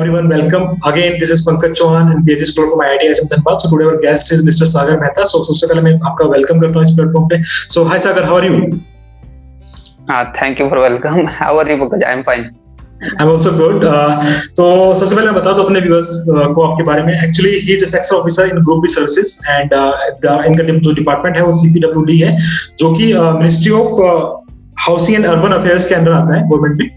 everyone. Welcome again. This is Pankaj Chauhan and PhD scholar from IIT ISM Dhanbad. So today our guest is Mr. Sagar Mehta. So सबसे पहले मैं आपका welcome करता हूँ इस platform पे. So hi Sagar, how are you? Thank you for welcome. How are you, Pankaj? I'm fine. I'm also good. तो सबसे पहले मैं बता दूं अपने व्यूअर्स को आपके बारे में. Actually, he is a section officer in Group B Services and इनका जो डिपार्टमेंट है वो CPWD है, जो कि ministry of housing and urban affairs के अंदर आता है गवर्नमेंट में.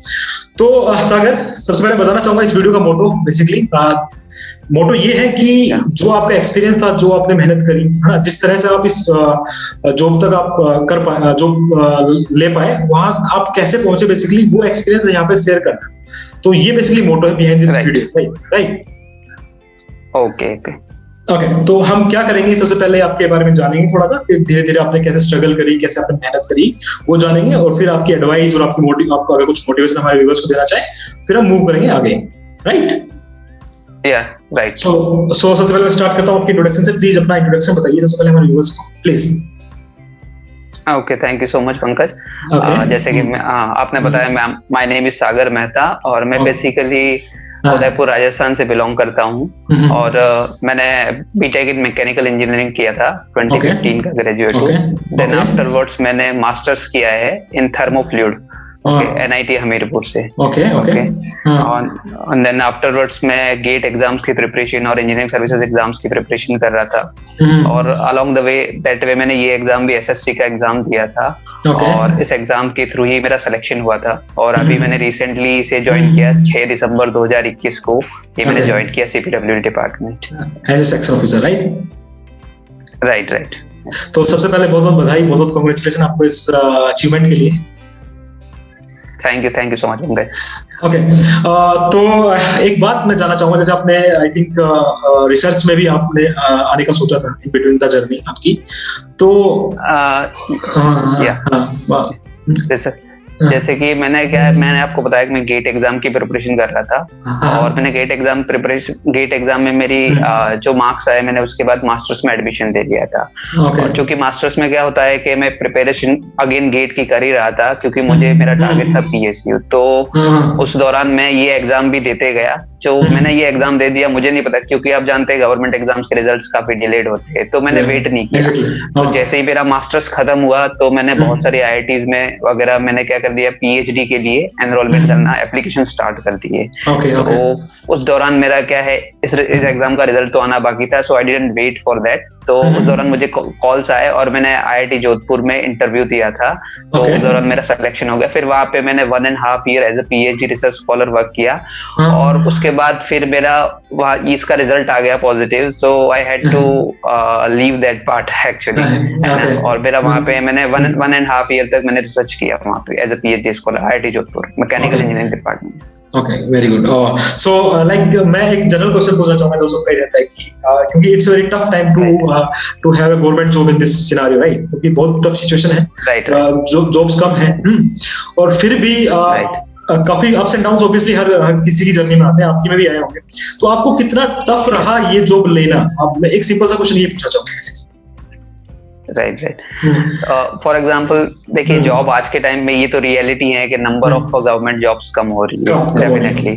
तो सागर, सबसे पहले बताना चाहूंगा इस वीडियो का मोटो. बेसिकली मोटो ये है कि जो आपका एक्सपीरियंस था, जो आपने मेहनत करी है ना, जिस तरह से आप इस जॉब तक आप कर पाए, जॉब ले पाए, वहां आप कैसे पहुंचे, बेसिकली वो एक्सपीरियंस यहाँ पे शेयर करना. तो ये बेसिकली मोटो है behind this video. Right. Okay. Okay, तो हम क्या करेंगे, सबसे पहले आपके बारे में जानेंगे थोड़ा सा, फिर धीरे धीरे आपने कैसे स्ट्रगल करी, कैसे आपने मेहनत करी, वो जानेंगे, और फिर आपकी एडवाइस और आपको अगर कुछ मोटिवेशन हमारे व्यूअर्स को देना चाहे, फिर हम मूव करेंगे आगे. राइट. राइट. सो सबसे पहले मैं स्टार्ट करता हूँ आपकी इंट्रोडक्शन से. प्लीज अपना इंट्रोडक्शन बताइए सबसे पहले हमारे व्यूअर्स को, please. Okay, thank you so much Pankaj. जैसे कि आपने बताया, माय नेम इज सागर मेहता और मैं बेसिकली उदयपुर राजस्थान से बिलोंग करता हूँ. और मैंने बीटेक इन मैकेनिकल इंजीनियरिंग किया था 2015 का ग्रेजुएट हूँ. देन आफ्टरवर्ड्स मैंने मास्टर्स किया है इन थर्मोफ्लूइड NIT हमीरपुर से. और देन आफ्टरवर्ड्स मैं गेट एग्जाम्स की प्रिपरेशन और इंजीनियरिंग सर्विसेज एग्जाम्स की प्रिपरेशन कर रहा था. और along the way that way मैंने ये एग्जाम भी SSC का एग्जाम दिया था. और इस एग्जाम के थ्रू ही मेरा सिलेक्शन हुआ था. और अभी मैंने रिसेंटली इसे ज्वाइन किया 6 दिसंबर 2021 को. ये मैंने ज्वाइन किया CPWD department as a section officer. Right. तो सबसे पहले बहुत बहुत बधाई, बहुत बहुत कांग्रेचुलेशन आपको इस अचीवमेंट के लिए. Thank you so much guys. Okay, तो एक बात मैं जानना चाहूंगा, जैसे आपने आई थिंक रिसर्च में भी आपने आने का सोचा था इन बिटवीन द जर्नी आपकी, तो जैसे कि मैंने आपको बताया कि मैं गेट एग्जाम की प्रिपरेशन कर रहा था. और मैंने गेट एग्जाम में मेरी जो मार्क्स आए, मैंने उसके बाद मास्टर्स में एडमिशन दे दिया था. और चूंकि मास्टर्स में क्या होता है कि मैं प्रिपरेशन अगेन गेट की कर ही रहा था, क्योंकि मुझे मेरा टारगेट था PSU. तो उस दौरान मैं ये एग्जाम भी देते गया. जो मैंने ये एग्जाम दे दिया, मुझे नहीं पता, क्योंकि आप जानते हैं गवर्नमेंट एग्जाम्स के रिजल्ट्स काफी डिलेड होते हैं, तो मैंने वेट नहीं किया. तो जैसे ही मेरा मास्टर्स खत्म हुआ, तो मैंने बहुत सारे IITs में वगैरह मैंने क्या कर दिया, PhD के लिए एनरोलमेंट करना, एप्लीकेशन स्टार्ट कर दिए. तो उस दौरान मेरा क्या है, इस एग्जाम का रिजल्ट तो आना बाकी था. So I didn't wait for that. तो उस दौरान मुझे कॉल्स आए और मैंने IIT जोधपुर में इंटरव्यू दिया था. तो उस दौरान मेरा सिलेक्शन हो गया. फिर वहां पे मैंने 1.5 year as a PhD research scholar work किया. और उसके बाद फिर मेरा वहाँ इसका रिजल्ट आ गया positive. So I had to leave that part actually. और मेरा वहाँ पे मैंने 1.5 year तक मैंने रिसर्च किया वहाँ पे as a PhD scholar IIT Jodhpur mechanical engineering department. Okay, very good. So like मैं एक जनरल क्वेश्चन पूछना चाहूंगा, जो सबका रहता है कि क्योंकि it's very tough time to have a government job in this scenario, right? क्योंकि बहुत टफ सिचुएशन है. जॉब्स कम है. और फिर भी काफी अप्स एंड डाउन्स ऑब्वियसली हर किसी की जर्नी में आते हैं, आपकी में भी आए होंगे. तो आपको कितना टफ रहा ये जॉब लेना? अब मैं एक सिंपल सा क्वेश्चन ये पूछना चाहूंगा. राइट. फॉर एग्जाम्पल देखिए, जॉब आज के टाइम में ये तो रियलिटी है कि नंबर ऑफ गवर्नमेंट जॉब्स कम हो रही है डेफिनेटली.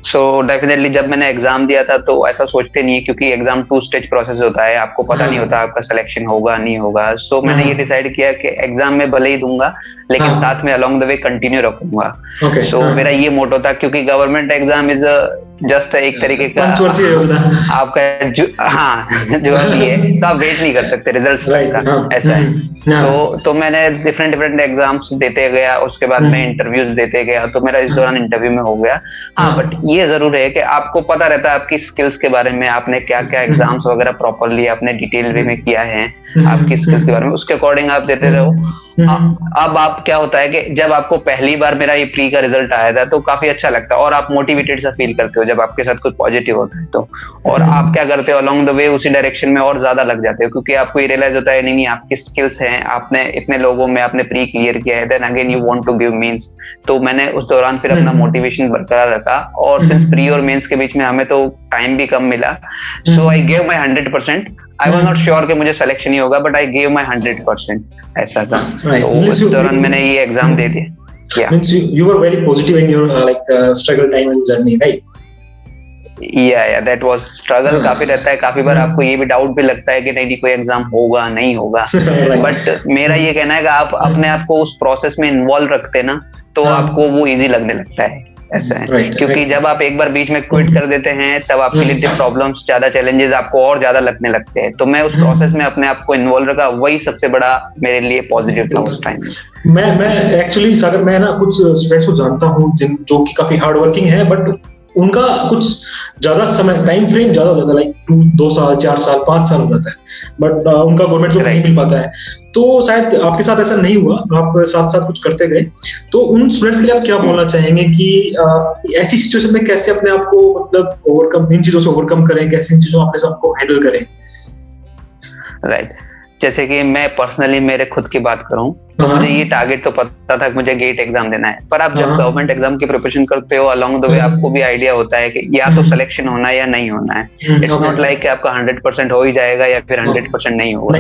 सो डेफिनेटली जब मैंने एग्जाम दिया था तो ऐसा सोचते नहीं है, क्योंकि एग्जाम 2 स्टेज प्रोसेस होता है, आपको पता नहीं होता आपका सिलेक्शन होगा नहीं होगा. सो मैंने ये डिसाइड किया कि एग्जाम में भले ही दूंगा, लेकिन साथ में अलोंग द वे कंटिन्यू रखूंगा. सो मेरा ये मोटो था, क्योंकि गवर्नमेंट एग्जाम इज जस्ट एक तरीके का आपका जो अभी है, तो आप वेट नहीं कर सकते रिजल्ट्स का, ऐसा है. तो मैंने डिफरेंट एग्जाम्स देते गया. उसके बाद मैं इंटरव्यूज देते गया. तो मेरा इस दौरान इंटरव्यू में हो गया. बट ये जरूर है कि आपको पता रहता है आपकी स्किल्स के बारे में, आपने क्या क्या एग्जाम्स वगैरह प्रॉपरली आपने डिटेल वे में किया है, आपकी स्किल्स के बारे में, उसके अकॉर्डिंग आप देते रहो. अब आप क्या होता है कि जब आपको पहली बार मेरा ये प्री का रिजल्ट आया था, तो काफी अच्छा लगता है और आप मोटिवेटेड सा फील करते हो जब आपके साथ कुछ पॉजिटिव होता है. तो और आप क्या करते हो, अलोंग द वे उसी डायरेक्शन में और ज्यादा लग जाते हो, क्योंकि आपको ये रियलाइज होता है नहीं आपकी स्किल्स हैं, आपने इतने लोगों में आपने प्री क्लियर किया है, then again you want to give mains. तो मैंने उस दौरान फिर अपना मोटिवेशन बरकरार रखा. और सिंस प्री और मेंस के बीच में हमें तो टाइम भी कम मिला, so I gave my 100%. I was not sure कि मुझे सिलेक्शन ही होगा, बट आई गेव माय 100%. ऐसा था. तो उस दौरान मैंने ये एग्जाम दे दिया. Means you were very positive in your struggle time and journey, right? या दैट वाज स्ट्रगल काफी रहता है, काफी बार आपको ये भी डाउट भी लगता है कि नहीं कोई एग्जाम होगा नहीं होगा, बट मेरा ये कहना है कि आप अपने आप को उस प्रोसेस में इन्वॉल्व रखते ना तो आपको वो इजी लगने लगता है, ऐसा है। क्योंकि जब आप एक बार बीच में क्विट कर देते हैं तब आपके लिए प्रॉब्लम्स ज्यादा, चैलेंजेस आपको और ज्यादा लगने लगते हैं। तो मैं उस प्रोसेस में अपने आप को इन्वॉल्व रखा, वही सबसे बड़ा मेरे लिए पॉजिटिव था उस टाइम। मैं एक्चुअली सागर, मैं ना कुछ स्टूडेंट्स को जानता हूँ जो कि काफी हार्ड वर्किंग है, बट उनका कुछ ज्यादा समय, टाइम फ्रेम ज्यादा हो जाता है, लाइक 2 साल 4 साल 5 साल हो जाता है, बट उनका गवर्नमेंट जॉब नहीं मिल पाता है। तो शायद आपके साथ ऐसा नहीं हुआ, आप साथ साथ कुछ करते गए। तो उन स्टूडेंट्स के लिए आप क्या बोलना चाहेंगे कि ऐसी सिचुएशन में कैसे अपने आप को मतलब ओवरकम, इन चीजों से ओवरकम करें, कैसे इन चीजों अपने आप को हैंडल करें? राइट, जैसे कि मैं पर्सनली मेरे खुद की बात करूं तो मुझे ये टारगेट तो पता था कि मुझे गेट एग्जाम देना है, पर आप जब गवर्नमेंट एग्जाम की प्रिपरेशन करते हो अलोंग द वे आपको भी आइडिया होता है कि या तो सिलेक्शन होना है या नहीं होना है। इट्स नॉट लाइक कि आपका 100% हो ही जाएगा या फिर 100% नहीं होगा।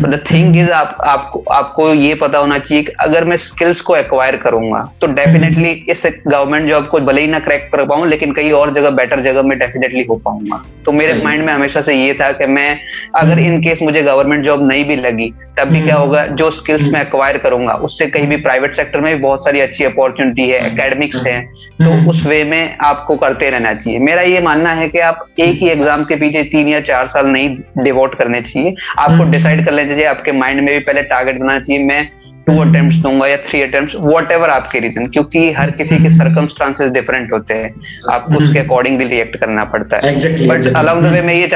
द थिंग इज आपको ये पता होना चाहिए कि अगर मैं स्किल्स को एक्वायर करूंगा तो डेफिनेटली इस गवर्नमेंट जॉब को भले ही ना क्रैक कर पाऊं, लेकिन कहीं और जगह बेटर जगह में डेफिनेटली हो पाऊंगा। तो मेरे माइंड में हमेशा से ये था कि मैं अगर इन केस मुझे गवर्नमेंट जॉब नहीं भी लगी तब भी क्या होगा, जो स्किल्स मैं एक्वायर करूंगा उससे कहीं भी प्राइवेट सेक्टर में भी बहुत सारी अच्छी अपॉर्चुनिटी है, एकेडमिक्स है, तो उस वे में आपको करते रहना चाहिए। मेरा ये मानना है कि आप एक ही एग्जाम के पीछे 3 या 4 साल नहीं डिवोट करने चाहिए, आपको डिसाइड कर लेना चाहिए, आपके माइंड में भी पहले टारगेट बनाना चाहिए, मैं 2 अटेम्प्ट्स दूंगा या 3 अटेम्प्ट्स, व्हाटएवर आपके रीजन, क्योंकि हर किसी के सर्कमस्टांसेस डिफरेंट होते हैं, आपको उसके अकॉर्डिंगली रिएक्ट करना पड़ता है। बट अलोंग द वे मैं ये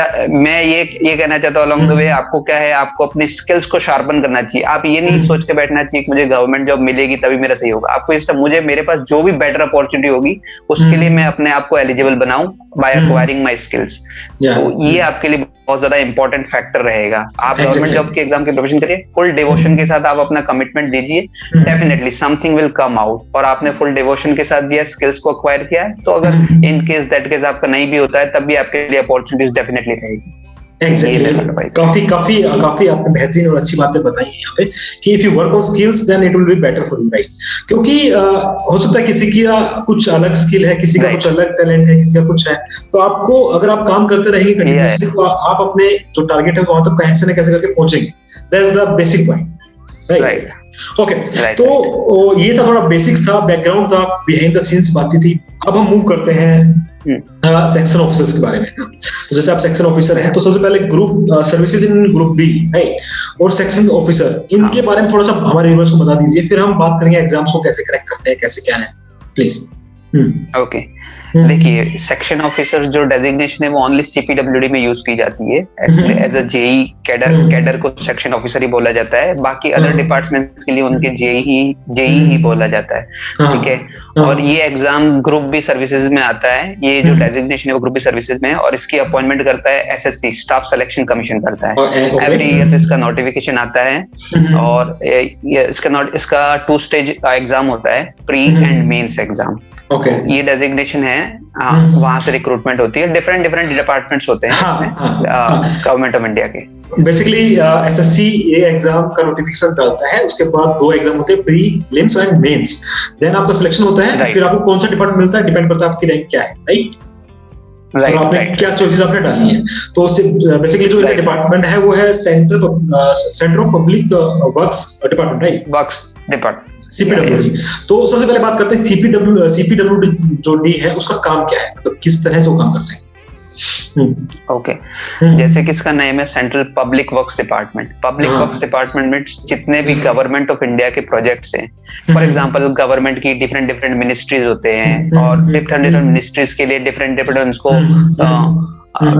कहना चाहता हूँ, अलोंग द वे आपको क्या है, आपको अपनी स्किल्स को शार्पन करना चाहिए। आप ये नहीं सोच के बैठना चाहिए कि मुझे गवर्नमेंट जॉब मिलेगी तभी मेरा सही होगा। आपको इस मुझे मेरे पास जो भी बेटर अपॉर्चुनिटी होगी उसके लिए मैं अपने आप को एलिजिबल बनाऊं बाय एक्वायरिंग माय स्किल्स। तो ये आपके लिए बहुत ज्यादा इंपॉर्टेंट फैक्टर रहेगा। आप गवर्नमेंट जॉब के एग्जाम की प्रिपरेशन करिए, फुल डिवोशन के साथ आप अपना कमिटमेंट दीजिए, definitely something will come out. और आपने फुल डिवोशन के साथ दिया, स्किल्स को एक्वायर किया है, तो अगर इन केस दैट केस आपका नहीं भी होता है तब भी आपके लिए अपॉर्चुनिटीज डेफिनेटली रहेगी। काफी आपने बेहतरीन और अच्छी बातें बताई हैं यहाँ पे कि if you work on skills then it will be better for you, right? क्योंकि हो सकता है किसी की कुछ अलग स्किल है, किसी का कुछ अलग टैलेंट है, किसी का कुछ है, तो आपको अगर आप काम करते रहेंगे कंटिन्यूअसली तो आप अपने जो टारगेट है वहां तक कैसे न कैसे करके पहुंचेंगे। That's the basic point, right? Okay, तो ये था थोड़ा बेसिक्स था, बैकग्राउंड था, बिहाइंड द सीन्स बातें थी। अब हम मूव करते हैं सेक्शन ऑफिसर्स के बारे में। तो जैसे आप सेक्शन ऑफिसर हैं तो सबसे पहले group services in group B, right, और सेक्शन ऑफिसर, इनके बारे में थोड़ा सा हमारे व्यूअर्स को बता दीजिए, फिर हम बात करेंगे एग्जाम्स को कैसे क्रैक करते हैं, कैसे क्या है, प्लीज। ओके, देखिए सेक्शन ऑफिसर जो डेजिग्नेशन है वो ओनली सीपीडब्ल्यूडी में यूज की जाती है। Actually as a JE cadre को सेक्शन ऑफिसर ही बोला जाता है, बाकी अदर डिपार्टमेंट्स के लिए उनके जेई ही बोला जाता है, ठीक है। और ये एग्जाम ग्रुप बी सर्विसेज में आता है, ये जो डेजिग्नेशन है वो ग्रुप बी सर्विसेज में है, और इसकी अपॉइंटमेंट करता है एसएससी, स्टाफ सिलेक्शन कमीशन करता है। एवरी ईयर इसका नोटिफिकेशन आता है, और इसका 2 स्टेज एग्जाम होता है, pre and mains exam. Okay. ये डेजिग्नेशन है, वहां से रिक्रूटमेंट होती है, डिफरेंट डिपार्टमेंट्स होते हैं इसमें गवर्नमेंट ऑफ इंडिया के। बेसिकली एसएससी ये एग्जाम का नोटिफिकेशन डालता है, उसके बाद 2 एग्जाम होते हैं, प्रीलिम्स एंड मेंस, देन आपका सिलेक्शन होता है, फिर आपको कौन सा डिपार्टमेंट मिलता है, डिपेंड करता है आपकी रैंक क्या है, राइट? और आपने क्या चॉइसेस आपने डाली है। तो बेसिकली जो डिपार्टमेंट है वो है centre of public works department, right? Works department, CPWD. तो सबसे पहले बात करते हैं सीपीडब्ल्यूडी जो डी है उसका काम क्या है, मतलब किस तरह से वो काम करते हैं? ओके, जैसे कि इसका नेम है central public works department. Public works department में जितने भी गवर्नमेंट ऑफ इंडिया के प्रोजेक्ट्स हैं, फॉर एग्जांपल गवर्नमेंट की डिफरेंट मिनिस्ट्रीज होते हैं, और डिफरेंट मिनिस्ट्रीज के लिए डिफरेंट उनको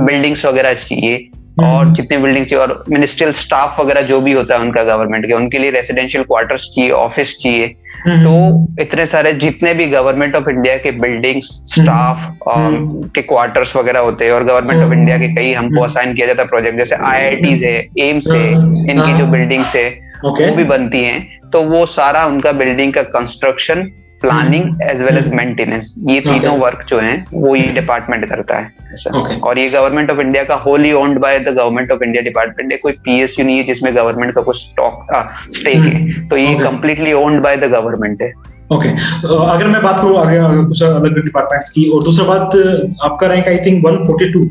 बिल्डिंग्स वगैरह चाहिए, और जितने बिल्डिंग चाहिए, और मिनिस्ट्रियल स्टाफ वगैरह जो भी होता है उनका गवर्नमेंट के, उनके लिए रेसिडेंशियल क्वार्टर्स चाहिए, ऑफिस चाहिए। तो इतने सारे जितने भी गवर्नमेंट ऑफ इंडिया के बिल्डिंग्स, स्टाफ के क्वार्टर्स वगैरह होते हैं, और गवर्नमेंट ऑफ इंडिया के कई हमको असाइन किया जाता है प्रोजेक्ट, जैसे आईआईटीज है, एम्स है, इनकी जो बिल्डिंग्स है वो भी बनती हैं। तो वो सारा उनका बिल्डिंग का construction, planning as well as maintenance, ये तीनों वर्क जो हैं वो ये डिपार्टमेंट करता है, ऐसा। और ये गवर्नमेंट ऑफ इंडिया का wholly owned by the government of India department है, कोई पीएसयू नहीं है जिसमें गवर्नमेंट का कुछ स्टेक है, तो ये completely owned by the government है। ओके, अगर मैं बात करूँ आगे कुछ अलग डिपार्टमेंट्स की, और दूसरा बात, आपका रैंक आई थिंक 142,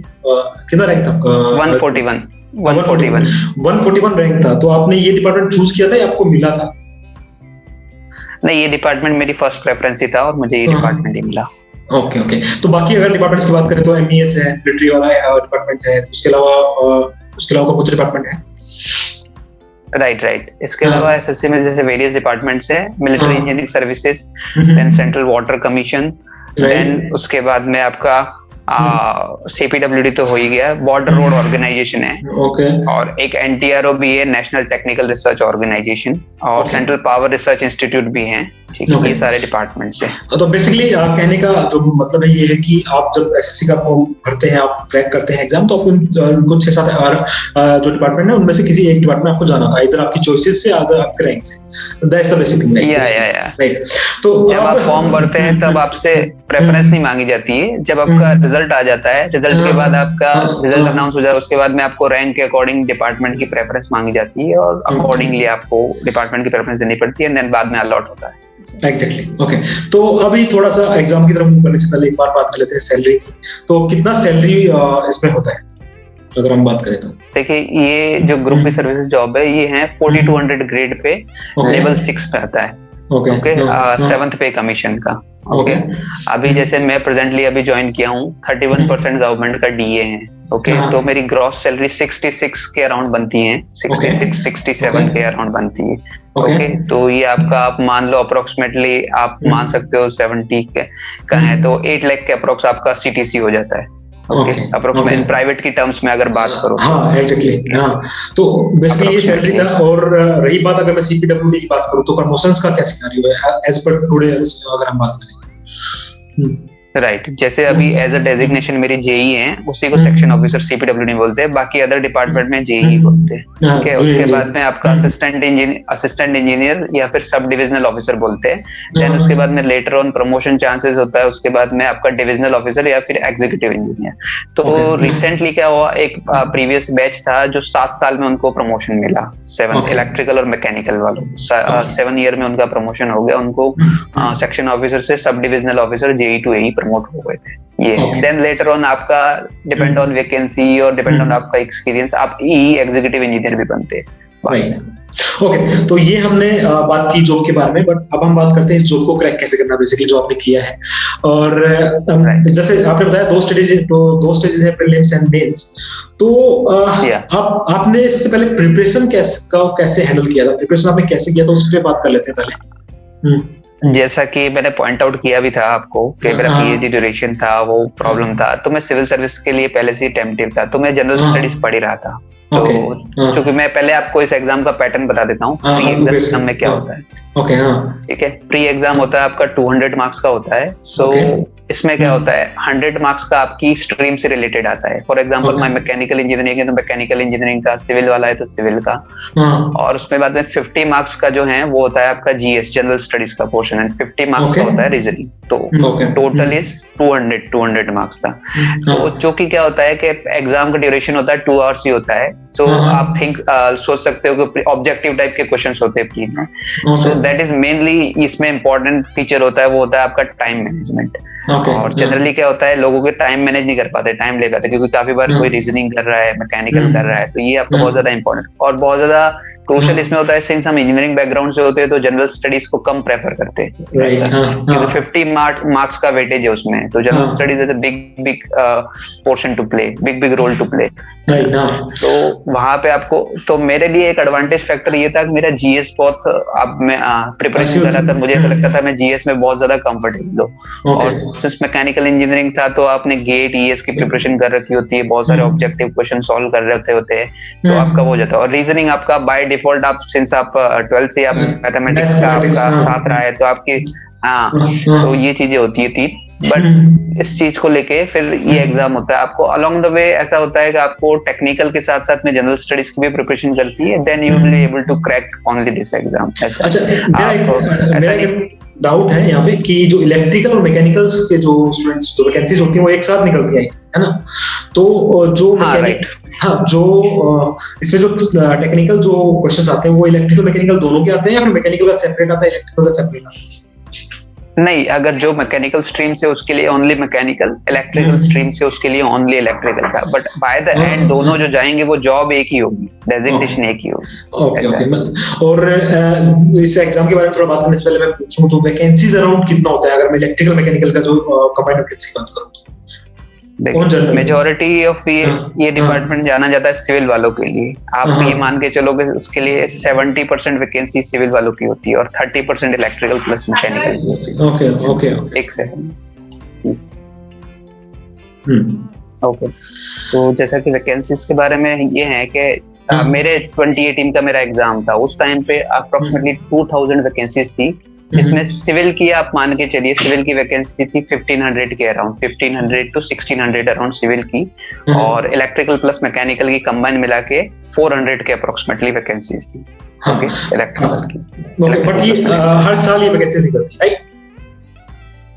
कितना रैंक था आपका? 141 रैंक था। तो आपने ये डिपार्टमेंट चूज किया था या आपको मिला था? नहीं, ये डिपार्टमेंट मेरी फर्स्ट प्रेफरेंस ही था और मुझे ये डिपार्टमेंट ही मिला। ओके ओके, तो बाकी अगर डिपार्टमेंट्स की बात करें तो एमईएस है, मिलिट्री वाला डिपार्टमेंट है, उसके अलावा कुछ डिपार्टमेंट है? राइट। इसके अलावा एसएससी में जैसे वेरियस डिपार्टमेंट्स है, military engineering services, then central water commission, then उसके बाद में आपका सीपीडब्ल्यूडी तो हो ही गया, बॉर्डर रोड ऑर्गेनाइजेशन है, और एक एनटीआरओ भी है, नेशनल टेक्निकल रिसर्च ऑर्गेनाइजेशन, और सेंट्रल पावर रिसर्च इंस्टीट्यूट भी है। ठीक है, ये सारे डिपार्टमेंट्स हैं। तो बेसिकली कहने का जो मतलब है ये है कि आप जब एसएससी का फॉर्म भरते हैं, आप क्रैक करते हैं एग्जाम, तो आप कुछ 6-7 जो डिपार्टमेंट है उनमें से किसी एक डिपार्टमेंट आपको जाना था, इधर आपकी चॉइसेस से, अदर आपके रैंक से। That's the basic thing, right? तो जब आप फॉर्म भरते हैं तब आपसे प्रेफरेंस नहीं मांगी जाती है। जब आपका रिजल्ट आ जाता है, रिजल्ट के बाद आपका रिजल्ट अनाउंस हो जाए, उसके बाद में आपको रैंक के अकॉर्डिंग डिपार्टमेंट की प्रेफरेंस मांगी जाती है, और अकॉर्डिंगली आपको डिपार्टमेंट की प्रेफरेंस देनी पड़ती है, देन बाद में अलॉट होता है। Exactly, okay. तो अभी थोड़ा सा एग्जाम की तरफ मूव करने से पहले एक बार बात कर लेते हैं सैलरी की। तो कितना सैलरी इसमें होता है अगर हम बात करें तो? देखिए, ये जो ग्रुप बी सर्विसेज जॉब है, ये है 4200 ग्रेड पे, लेवल 6 पे आता है। ओके, 7th पे कमीशन का। ओके, अभी जैसे मैं प्रेजेंटली अभी ज्वाइन किया हूँ, 31% गवर्नमेंट का डीए है। ओके, तो मेरी ग्रॉस सैलरी 66 के अराउंड बनती है, 66-67 के अराउंड बनती है। ओके, तो ये आपका, आप मान लो अप्रोक्सीमेटली आप मान सकते हो 70 का है, तो 8 लाख के अप्रोक्स आपका सीटीसी हो जाता है। ओके, अप्रोक्सीमेट प्राइवेट की टर्म्स में अगर बात करो। हाँ, एग्जैक्टली, हाँ। तो बेसिकली ये सैलरी था। और रही बात अगर मैं सीपीडब्ल्यूडी की बात करूँ, तो प्रमोशंस का क्या सिनेरियो है एज पर टुडे अगर हम बात करें? राइट, जैसे अभी एज अ डेजिग्नेशन मेरी जेई है, उसी को सेक्शन ऑफिसर सीपीडब्ल्यूडी बोलते हैं, बाकी अदर डिपार्टमेंट में जेई बोलते हैं। ठीक है, उसके बाद में आपका असिस्टेंट इंजीनियर या फिर सब डिविजनल ऑफिसर बोलते हैं। देन उसके बाद में लेटर ऑन प्रमोशन चांसेस होता है, उसके बाद में आपका डिविजनल ऑफिसर या फिर एग्जीक्यूटिव इंजीनियर। तो रिसेंटली क्या हुआ, एक प्रीवियस बैच था जो 7 साल में उनको प्रमोशन मिला, 7 इलेक्ट्रिकल और मैकेनिकल वालों, 7 ईयर में उनका प्रमोशन हो गया, उनको सेक्शन ऑफिसर से sub divisional officer, JE to AE promote हो गए थे ये। देन लेटर ऑन आपका डिपेंड ऑन वैकेंसी और डिपेंड ऑन आपका एक्सपीरियंस, आप एग्जीक्यूटिव इंजीनियर भी बनते हैं। ओके, तो ये हमने बात की जॉब के बारे में, बट अब हम बात करते हैं इस जॉब को क्रैक कैसे करना, बेसिकली जो आपने किया है। और जैसे आपने बताया 2 स्टेजेस है, प्रीलिम्स एंड मेंस। तो आपने सबसे पहले प्रिपरेशन कैसे हैंडल किया था? प्रिपरेशन आपने कैसे किया था, उस पर बात कर लेते हैं पहले। जैसा कि मैंने पॉइंट आउट किया भी था आपको कि मेरा पीएचडी ड्यूरेशन था, वो प्रॉब्लम था, तो मैं सिविल सर्विस के लिए पहले से टेम्पटिव था, तो मैं जनरल स्टडीज पढ़ ही रहा था। तो क्योंकि मैं पहले आपको इस एग्जाम का पैटर्न बता देता हूँ, प्री एग्जाम में क्या होता है। ठीक है, प्री एग्जाम होता है आपका 200 मार्क्स का होता है। सो इसमें क्या होता है, 100 मार्क्स का आपकी स्ट्रीम से रिलेटेड आता है। फॉर एग्जांपल मैं मैकेनिकल इंजीनियरिंग है तो मैकेनिकल इंजीनियरिंग का, सिविल वाला है तो सिविल का, और उसमें बाद में 50 मार्क्स का जो है वो होता है आपका जीएस, जनरल स्टडीज का पोर्शन, एंड 50 मार्क्स का होता है रीजनिंग। तो टोटल इज 200 मार्क्स का। तो जो कि क्या होता है कि एग्जाम का ड्यूरेशन होता है 2 आवर्स ही होता है। सो आप सोच सकते हो कि ऑब्जेक्टिव टाइप के क्वेश्चंस होते हैं प्री में। सो दैट इज मेनली इसमें इंपॉर्टेंट फीचर होता है, वो होता है आपका टाइम मैनेजमेंट। और जनरली क्या होता है, लोगों के टाइम मैनेज नहीं कर पाते, टाइम ले पाते, क्योंकि काफी बार कोई रीजनिंग कर रहा है, मैकेनिकल कर रहा है, तो ये आपका बहुत ज्यादा इंपॉर्टेंट और बहुत ज्यादा क्रूशियल इसमें होता है। सिंस हम इंजीनियरिंग बैकग्राउंड से होते हैं तो जनरल स्टडीज को कम प्रेफर करते हैं, क्योंकि 50 मार्क्स का वेटेज है उसमें, तो general studies is a big portion to play, big role to play. तो वहां पे आपको, तो मेरे लिए एक एडवांटेज फैक्टर ये था कि मेरा जीएस बहुत, अब मैं प्रिपरेशन कर रहा था, मुझे ऐसा लगता था मैं जीएस में बहुत ज्यादा कंफर्टेबल हूँ। और सिंस मैकेनिकल इंजीनियरिंग था तो आपने गेट ईएस की प्रिपरेशन कर रखी होती है, बहुत सारे ऑब्जेक्टिव क्वेश्चन सॉल्व कर रहे होते हैं, तो आपका हो जाता है। और रीजनिंग आपका बाय डिफॉल्ट, आप सिंस आप 12th से आप मैथमेटिक्स का आपका साथ रहा है, तो आपकी तो ये चीजें होती थी। बट इस चीज को लेके फिर ये एग्जाम होता है आपको अलोंग द वे, ऐसा होता है कि आपको टेक्निकल के साथ साथ में जनरल स्टडीज की भी प्रिपरेशन करती है, then you will be able to crack only this exam. अच्छा, डाउट है यहाँ पे कि जो इलेक्ट्रिकल और मैकेनिकल्स के जो स्टूडेंट्स, जो वैकेंसीज होती हैं वो एक साथ निकलती हैं, है ना? तो जो जो इसमें जो टेक्निकल जो क्वेश्चंस आते हैं वो इलेक्ट्रिकल मैकेनिकल दोनों के आते हैं, या फिर मैकेनिकल का सेपरेट आता है, इलेक्ट्रिकल का सेपरेट आता है? नहीं, अगर जो मैकेनिकल स्ट्रीम से उसके लिए ओनली मैकेनिकल, इलेक्ट्रिकल स्ट्रीम से उसके लिए ओनली इलेक्ट्रिकल का, बट बाय द एंड दोनों जो जाएंगे वो जॉब एक ही होगी, डेजिग्नेशन एक ही होगी। Okay okay. और इस एग्जाम के बारे में थोड़ा बात करने से पहले मैं पूछूं तो वैकेंसीज अराउंड कितना होता है अगर मैं इलेक्ट्रिकल मैकेनिकल का जो कंबाइंड वैकेंसी बात करूं तो? मेजोरिटी ऑफ ये डिपार्टमेंट जाना जाता है सिविल वालों के लिए। आप ये मान के चलो कि उसके लिए 70% वैकेंसी सिविल वालों की होती है और 30% इलेक्ट्रिकल प्लस मैकेनिकल की होती है। ओके ओके एक सेकंड। ओके, तो जैसा कि वैकेंसीज के बारे में ये है कि मेरे 2018 का मेरा एग्जाम था, उस टाइम पे अप्रोक्सीमेटली 2000 वैकेंसीज थी, जिसमें सिविल की आप मान के चलिए सिविल की वैकेंसी थी 1500 के अराउंड, 1500 to 1600 अराउंड सिविल की, और इलेक्ट्रिकल प्लस मैकेनिकल की कंबाइन मिला के 400 के अप्रोक्सीमेटली वैकेंसीज थी। ओके, इलेक्ट्रिकल की। बट ये हर साल ये वैकेंसी निकलती है,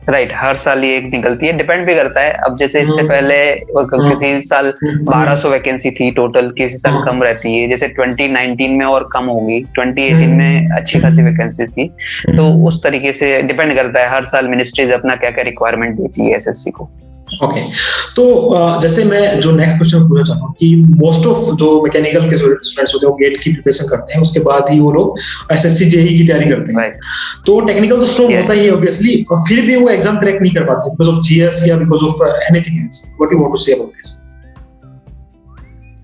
राइट, हर साल ये एक निकलती है, डिपेंड भी करता है। अब जैसे इससे पहले किसी साल 1200 वैकेंसी थी टोटल, किसी साल कम रहती है, जैसे 2019 में और कम होगी, 2018 में अच्छी खासी वैकेंसी थी। तो उस तरीके से डिपेंड करता है, हर साल मिनिस्ट्रीज अपना क्या क्या रिक्वायरमेंट देती है एसएससी को। ओके, तो जैसे मैं जो नेक्स्ट क्वेश्चन पूछना चाहता हूँ कि मोस्ट ऑफ जो मैकेनिकल के स्टूडेंट्स होते हैं वो गेट की प्रिपरेशन करते हैं, उसके बाद ही वो लोग एसएससी जेईई की तैयारी करते हैं। तो टेक्निकल तो स्ट्रॉन्ग होता ही है ऑब्वियसली, फिर भी वो एग्जाम क्रैक नहीं कर पाते बिकॉज़ ऑफ जीएस या because of anything else. What you want to say about this?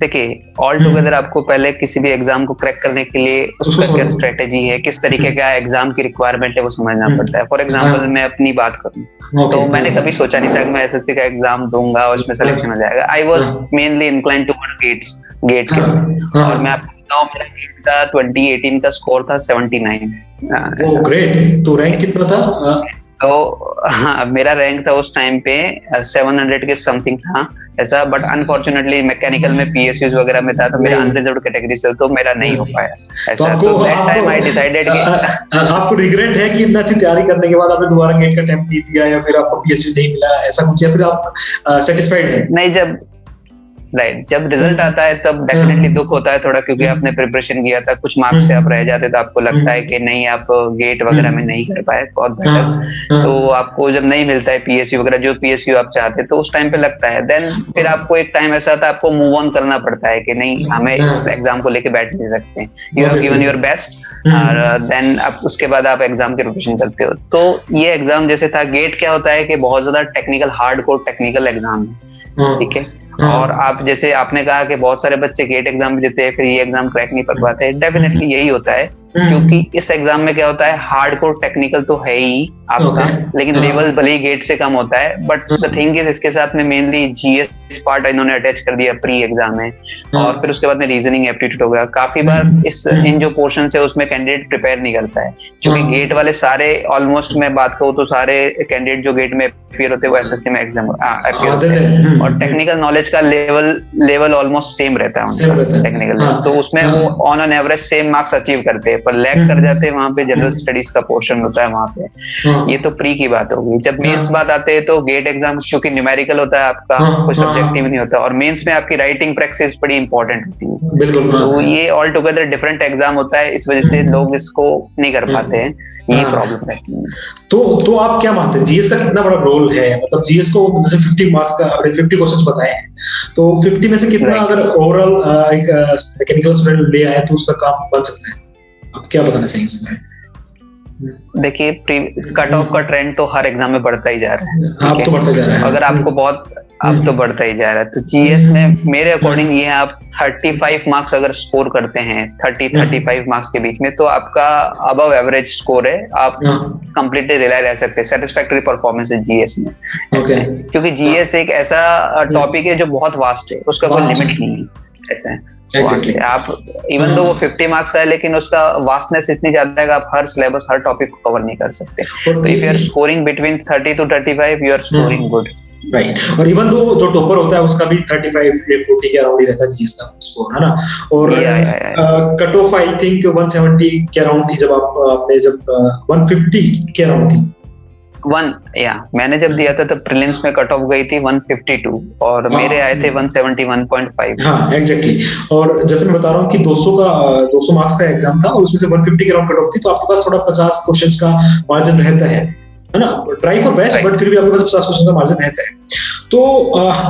देखिए, ऑल टुगेदर आपको पहले किसी भी एग्जाम को क्रैक करने के लिए उसका क्या स्ट्रेटेजी है, किस तरीके का एग्जाम की रिक्वायरमेंट है, वो समझना पड़ता है। फॉर एग्जांपल मैं अपनी बात करूं तो मैंने कभी सोचा नहीं था कि मैं एसएससी का एग्जाम दूंगा और उसमें सिलेक्शन हो जाएगा। I was mainly inclined toward GATE के, और मैं आपको बताऊं मेरा गेट का 2018 का स्कोर था 79। ओह ग्रेट, तो रैंक कितना था? तो हाँ, मेरा रैंक था उस टाइम पे 700 के समथिंग था ऐसा, बट अनफॉर्चुनेटली मैकेनिकल में पीएसयूज वगैरह में था, तो मेरा अनरिजर्व्ड कैटेगरी से, तो मेरा नहीं हो पाया ऐसा। तो दैट टाइम आई डिसाइडेड कि आपको रिग्रेट है कि इतना अच्छी तैयारी करने के बाद आपने दोबारा गेट का अटेम्प्ट नहीं दिया, या फिर आपको पीएसयू नहीं मिला, ऐसा कुछ, या फिर आप सेटिस्फाइड हैं? नहीं, जब रिजल्ट आता है तब डेफिनेटली दुख होता है थोड़ा, क्योंकि आपने प्रिपरेशन किया था, कुछ मार्क्स से आप रह जाते तो आपको लगता है कि नहीं, आप गेट वगैरह में नहीं कर पाए बहुत बेटर, तो आपको जब नहीं मिलता है पीएसयू वगैरह, जो पीएसयू आप चाहते, तो उस टाइम पे लगता है। देन फिर आपको एक टाइम ऐसा आता है आपको मूव ऑन करना पड़ता है कि नहीं, हमें इस एग्जाम को लेके बैठ नहीं सकते, you have given your best, और देन आप उसके बाद आप एग्जाम की प्रिपरेशन करते हो। तो ये एग्जाम जैसे था, गेट क्या होता है कि बहुत ज्यादा टेक्निकल, हार्डकोर टेक्निकल एग्जाम है, ठीक है। और आप जैसे आपने कहा कि बहुत सारे बच्चे गेट एग्जाम भी देते हैं फिर ये एग्जाम क्रैक नहीं कर पाते, डेफिनेटली यही होता है, क्योंकि इस एग्जाम में क्या होता है, हार्डकोर टेक्निकल तो है ही आपका, लेकिन लेवल भले ही गेट से कम होता है, बट द थिंग इज इसके साथ में मेनली जीएस पार्ट इन्होंने अटैच कर दिया प्री एग्जाम में, और फिर उसके बाद में रीजनिंग एप्टीट्यूड हो गया। काफी बार इन जो पोर्शन है उसमें कैंडिडेट प्रिपेयर नहीं करता है, क्योंकि गेट वाले सारे, ऑलमोस्ट मैं बात करूँ तो सारे कैंडिडेट जो गेट में अपीयर होते हैं वो एसएससी में एग्जाम अपीयर होते हैं, और टेक्निकल नॉलेज का लेवल ऑलमोस्ट सेम रहता है उनका टेक्निकल, तो उसमें वो on an average same marks achieve करते हैं, पर लैग कर जाते हैं वहां पे जनरल स्टडीज का पोर्शन होता है वहां पे। ये तो प्री की बात होगी। जब मेंस बात आते हैं तो गेट एग्जाम क्योंकि न्यूमेरिकल होता है आपका, कोई सब्जेक्टिव नहीं होता, और मेंस में आपकी राइटिंग प्रैक्टिस बड़ी इंपॉर्टेंट होती है, बिल्कुल। तो ये ऑल टुगेदर डिफरेंट एग्जाम होता है, इस वजह से लोग इसको नहीं कर पाते हैं, ये प्रॉब्लम रहती है। तो आप क्या मानते हैं जीएस का कितना बड़ा रोल है? मतलब जीएस को जैसे 50 मार्क्स का आपने 50 क्वेश्चंस बताए हैं, तो 50 में से कितना अगर ओवरऑल एक मैकेनिकल स्टूडेंट ले आए तो उसका काम बन सकता है? आप क्या बताना चाहेंगे इसमें? देखिए, कट ऑफ का ट्रेंड तो हर एग्जाम में बढ़ता ही जा रहा है, अब तो बढ़ता जा रहा है, अगर आपको बहुत, अब तो बढ़ता ही जा रहा है। तो जीएस में मेरे अकॉर्डिंग ये आप 35 मार्क्स अगर स्कोर करते हैं 30-35 मार्क्स के बीच में, तो आपका अबव एवरेज स्कोर है, आप कंप्लीटली रिलाई रह सकते हैं, सेटिस्फैक्टरी परफॉर्मेंस है जीएस में, क्योंकि जीएस एक ऐसा टॉपिक है जो बहुत वास्ट है, उसका कोई लिमिट नहीं है ऐसा है। Exactly. आप इवन दो वो 50 मार्क्स है, लेकिन उसका वास्टनेस इतनी ज्यादा है कि आप हर सिलेबस, हर टॉपिक को कवर नहीं कर सकते। तो if you are scoring between 30 to 35, you are scoring good, right. और इवन दो जो टॉपर होता है उसका भी 35-40 के अराउंड ही रहता है जीएस का स्कोर, है ना? और कट ऑफ आई थिंक 170 के अराउंड थी, जब आपने जब 150 के अराउंड थी मैंने जब दिया था तब प्रीलिम्स में कट ऑफ गई थी 152, और मेरे आए थे 171.5। हाँ एग्जैक्टली। और जैसे मैं बता रहा हूँ कि 200 मार्क्स का एग्जाम था, और उसमें से 150 के अराउंड कट ऑफ थी, तो आपके पास थोड़ा 50 क्वेश्चंस का मार्जिन रहता है। है ना, ट्राई फॉर बेस्ट, बट फिर भी आपके पास 50% का मार्जिन रहता है। तो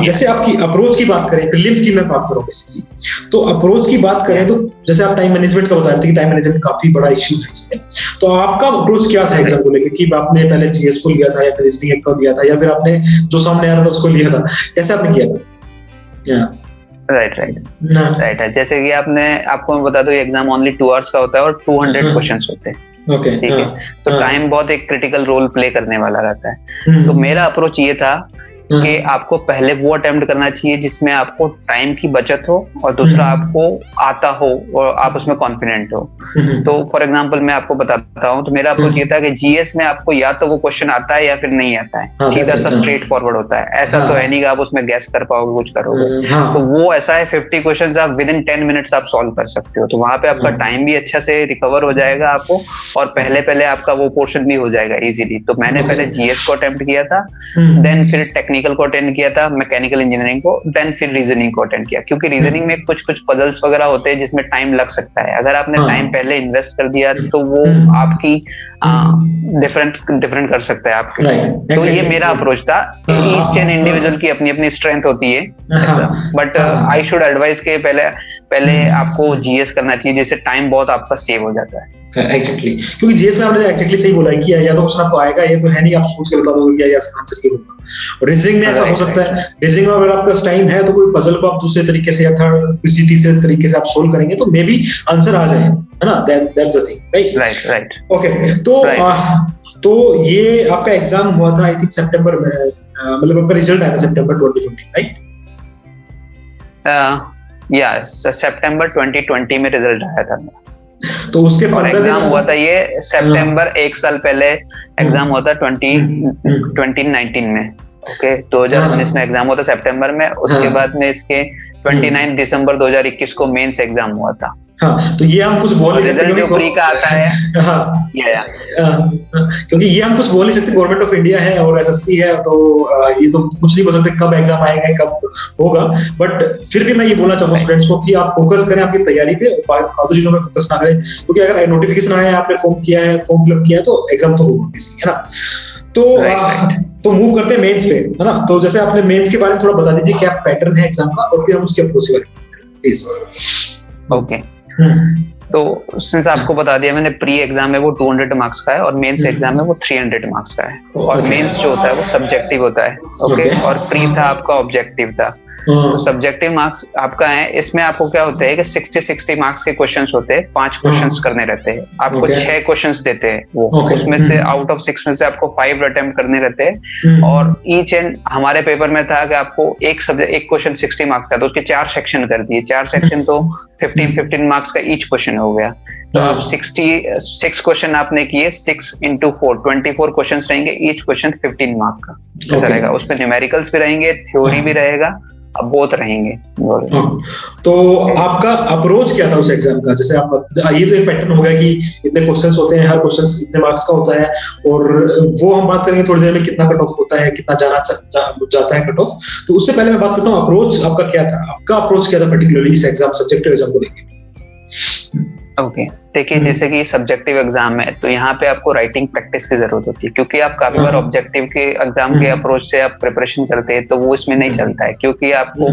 जैसे आपकी अप्रोच की बात करें, प्रीलिम्स की मैं बात करूं बेसिकली, तो अप्रोच की बात करें तो जैसे आप टाइम मैनेजमेंट का बता रहे थे कि टाइम मैनेजमेंट काफी बड़ा इश्यू है इसमें, तो आपका अप्रोच क्या था एग्जाम को लेकर, कि आपने पहले जीएस को लिया था या फिर रीजनिंग को लिया था, या फिर आपने जो सामने आ रहा था उसको लिया था, कैसे आपने किया था? राइट। जैसे कि आपको मैं बता दूं, एग्जाम ओनली 2 आवर्स का होता है और 200 क्वेश्चंस होते हैं। ठीक है, तो टाइम बहुत एक क्रिटिकल रोल प्ले करने वाला रहता है। तो मेरा अप्रोच ये था कि आपको पहले वो अटेम्प्ट करना चाहिए जिसमें आपको टाइम की बचत हो और दूसरा आपको आता हो और आप उसमें कॉन्फिडेंट हो। तो फॉर एग्जांपल मैं आपको बताता हूँ, तो मेरा अप्रोच ये था कि जीएस में आपको या तो वो क्वेश्चन आता है या फिर नहीं आता है, सीधा सा स्ट्रेट फॉरवर्ड होता है। ऐसा तो है नहीं कि आप उसमें गैस कर पाओगे, कुछ करोगे। तो वो ऐसा है 50 क्वेश्चन आप विद इन 10 मिनट्स आप सॉल्व कर सकते हो। तो वहां पे आपका टाइम भी अच्छा से रिकवर हो जाएगा आपको, और पहले आपका वो पोर्शन भी हो जाएगा इजीली। तो मैंने पहले जीएस को अटेम्प्ट किया था, देन फिर टेक्निकल को अटेंड किया था, मैकेनिकल इंजीनियरिंग को, देन फिर रीजनिंग को अटेंड किया। क्योंकि रीजनिंग में कुछ पजल्स वगैरह होते हैं जिसमें टाइम लग सकता है। अगर आपने टाइम पहले इन्वेस्ट कर दिया तो वो आपकी डिफरेंट कर सकता है आपके। तो ये मेरा अप्रोच था। ईच एंड इंडिविजुअल की अपनी अपनी स्ट्रेंथ होती है, बट आई शुड एडवाइज के पहले आपको जीएस करना चाहिए, जिससे टाइम बहुत आपका सेव हो जाता है। एग्जैक्टली, क्योंकि जीएस में आपने एग्जैक्टली सही बोला है कि या तो क्वेश्चन आपको आएगा, ये तो है नहीं आप सोच के बता दोगे या आंसर की होगा। और रीजनिंग में ऐसा हो सकता है, रीजनिंग में अगर आपका टाइम है तो कोई पजल को आप दूसरे तरीके से या किसी तीसरे तरीके से आप सोल्व करेंगे तो मे बी आंसर आ जाए, है ना। That's the thing, right. Okay, तो ये आपका एग्जाम हुआ था आई थिंक सितंबर में, मतलब आपका रिजल्ट आया था सितंबर 2020, राइट? या सितंबर 2020 में रिजल्ट आया था। तो उसके बाद एग्जाम हुआ था ये सितंबर, एक साल पहले एग्जाम हुआ था 2019 में। ओके, 2019 में एग्जाम हुआ था सितंबर में। उसके बाद में इसके 29 दिसंबर 2021 को मेंस एग्जाम हुआ था। हाँ, तो ये हम कुछ बोल नहीं सकते जो प्री का आता है। हाँ, क्योंकि ये हम कुछ बोल नहीं सकते, गवर्नमेंट ऑफ इंडिया है और एसएससी है, तो ये तो कुछ नहीं बोल सकते कब एग्जाम आएगा कब होगा। बट फिर भी मैं ये बोलना चाहूंगा स्टूडेंट्स को कि आप फोकस करें आपकी तैयारी पे, फालतू चीजों में फोकस ना करें, क्योंकि अगर नोटिफिकेशन आया है, आपने फॉर्म फिलअप किया है तो एग्जाम तो होगा, है ना। तो मूव करते हैं मेंस पे, है ना। तो जैसे आपने मेंस के बारे में थोड़ा बता दीजिए क्या पैटर्न है एग्जाम का, और फिर हम उसके अप्रोच करेंगे प्लीज। ओके, तो सिंस आपको बता दिया मैंने, प्री एग्जाम है वो 200 मार्क्स का है और मेंस एग्जाम है वो 300 मार्क्स का है। और मेंस जो होता है वो सब्जेक्टिव होता है। ओके, और प्री था आपका ऑब्जेक्टिव था। तो सब्जेक्टिव मार्क्स आपका है, इसमें आपको क्या होता है कि 60 मार्क्स के क्वेश्चंस होते हैं, 5 क्वेश्चंस करने रहते हैं। आपको 6 क्वेश्चंस देते हैं वो, उसमें से आउट ऑफ 6 में से आपको 5 अटेम्प्ट करने रहते हैं। और ईच एंड हमारे पेपर में था कि आपको एक क्वेश्चन 60 मार्क्स का, तो उसके 4 सेक्शन कर दिए। 4 सेक्शन तो 15 मार्क्स का ईच क्वेश्चन हो गया। तो आप 66 क्वेश्चन आपने किए, 6 into 4 24 क्वेश्चन रहेंगे, ईच क्वेश्चन 15 मार्क का ऐसा रहेगा। उसमें न्यूमेरिकल्स भी रहेंगे, थ्योरी भी रहेगा, अब बहुत रहेंगे। तो आपका अप्रोच क्या था उस एग्जाम का? जैसे आप, ये तो एक पैटर्न हो गया कि इतने क्वेश्चंस होते हैं, हर क्वेश्चन इतने मार्क्स का होता है, और वो हम बात करेंगे थोड़ी देर में कितना कट ऑफ होता है, कितना जाता है कट ऑफ। तो उससे पहले मैं बात करता हूँ अप्रोच आपका क्या था, आपका अप्रोच क्या था पर्टिकुलरली इस एग्जाम, सब्जेक्टिव एग्जाम को लेकर? ओके, देखिए जैसे कि सब्जेक्टिव एग्जाम है तो यहाँ पे आपको राइटिंग प्रैक्टिस की जरूरत होती है, क्योंकि आप काफी बार ऑब्जेक्टिव के एग्जाम के अप्रोच से आप प्रिपरेशन करते हैं तो वो इसमें नहीं चलता है, क्योंकि आपको,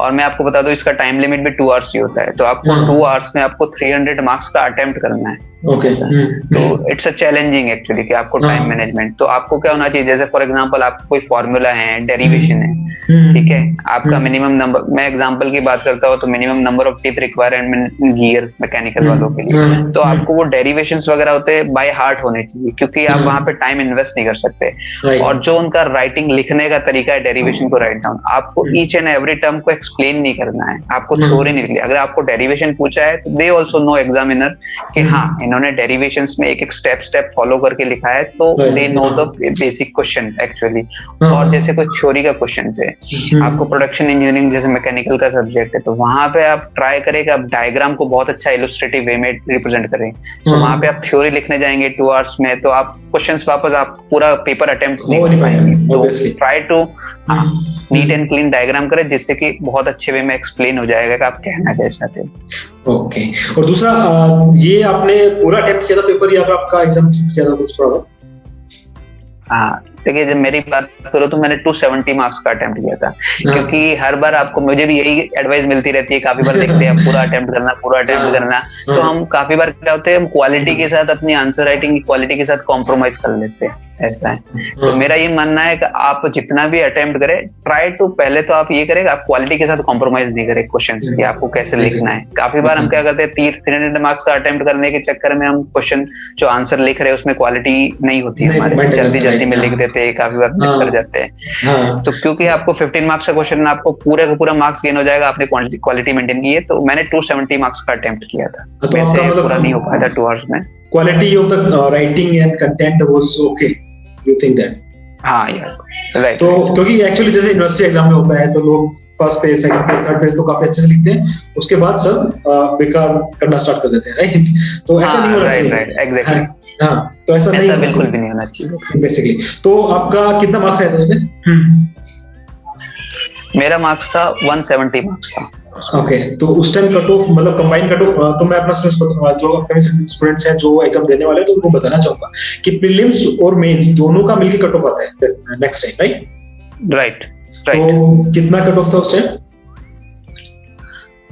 और मैं आपको बता दूं इसका टाइम लिमिट भी 2 आवर्स ही होता है। तो आपको 2 आवर्स में आपको 300 मार्क्स का अटेम्प्ट करना है। ओके, तो इट्स अ चैलेंजिंग एक्चुअली कि आपको टाइम मैनेजमेंट, तो आपको क्या होना चाहिए, जैसे फॉर एग्जांपल आपको कोई फॉर्मूला है, डेरिवेशन है, ठीक है, आपका मिनिमम नंबर, मैं एग्जांपल की बात करता हूँ तो minimum number of teeth required gear mechanical वालों के लिए, तो आपको वो डेरिवेशंस वगैरह होते हैं बाय हार्ट होने चाहिए, क्योंकि आप वहां पे टाइम इन्वेस्ट नहीं कर सकते। और जो उनका राइटिंग लिखने का तरीका है डेरिवेशन को राइट डाउन, आपको ईच एंड एवरी टर्म को एक्सप्लेन नहीं करना है, आपको थ्योरी नहीं लिखनी। अगर आपको डेरिवेशन पूछा है तो दे ऑल्सो नो एग्जामिनर कि हाँ इन्होंने डेरिवेशंस में एक स्टेप फॉलो करके लिखा है, तो they know the basic question actually. और जैसे कोई थ्योरी का क्वेश्चन है, आपको प्रोडक्शन इंजीनियरिंग जैसे मैकेनिकल का सब्जेक्ट है, तो वहां पे आप ट्राई करें कि आप डायग्राम को बहुत अच्छा इलस्ट्रेटिव वे में रिप्रेजेंट करें। तो वहां पे आप थ्योरी लिखने जाएंगे 2 आवर्स में, तो आप क्वेश्चंस वापस आप पूरा पेपर अटेम्प्ट नहीं कर पाएंगे। तो try to neat and clean diagram करें, जिससे कि बहुत अच्छे वे में एक्सप्लेन हो जाएगा कि आप कहना क्या चाहते हो। ओके, और दूसरा, ये आपने पूरा अटेम्प्ट किया था पेपर या आपका एग्जाम छूट किया था कुछ थोड़ा? हाँ देखिए, जब मेरी बात करो तो मैंने 270 मार्क्स का अटेम्प्ट किया था, क्योंकि हर बार आपको, मुझे भी यही एडवाइस मिलती रहती है, काफी बार देखते हैं पूरा अटेम्प्ट करना, तो हम काफी बार क्या होते हैं, हम क्वालिटी के साथ अपनी आंसर राइटिंग की क्वालिटी के साथ कॉम्प्रोमाइज कर लेते हैं, ऐसा है। तो मेरा ये मानना है कि आप जितना भी अटेम्प्ट करें, ट्राई टू, पहले तो आप ये करें, आप क्वालिटी के साथ कॉम्प्रोमाइज नहीं करें क्वेश्चन की, आपको कैसे लिखना है। काफी बार हम क्या करते हैं, 300 मार्क्स का अटेम्प्ट करने के चक्कर में हम क्वेश्चन जो आंसर लिख रहे हैं उसमें क्वालिटी नहीं होती है हमारे, जल्दी में लिख देते हैं, काफी बार मिस कर जाते हैं। तो क्योंकि आपको 15 मार्क्स का क्वेश्चन, आपको पूरा का पूरा मार्क्स गेन हो जाएगा, आपने क्वालिटी मेंटेन की है। तो मैंने 270 मार्क्स का अटेम्प्ट किया था, वैसे पूरा नहीं हो पाया था 2 आवर्स में। Quality of the writing and content was okay, you think that? हाँ यार, राइट। तो क्योंकि एक्चुअली जैसे यूनिवर्सिटी एग्जाम में होता है, तो लोग first page, second page, third page तो काफी अच्छे से लिखते हैं, उसके बाद सब बेकार करना स्टार्ट कर देते हैं, राइट? तो ऐसा नहीं होना चाहिए। Right, exactly. हाँ, तो ऐसा बिल्कुल भी नहीं होना चाहिए बेसिकली। तो आपका कितना मार्क्स आया था उसमें? मेरा मार्क्स था 170 मार्क्स था। ओके, तो उस टाइम कट ऑफ, मतलब कंबाइन कट ऑफ, तो मैं अपना जो अपकमिंग स्टूडेंट्स हैं जो एग्जाम देने वाले हैं, तो उनको बताना चाहूंगा कि प्रीलिम्स और मेंस दोनों का मिलके कट ऑफ आता है नेक्स्ट टाइम, राइट? तो कितना कट ऑफ था उस टाइम?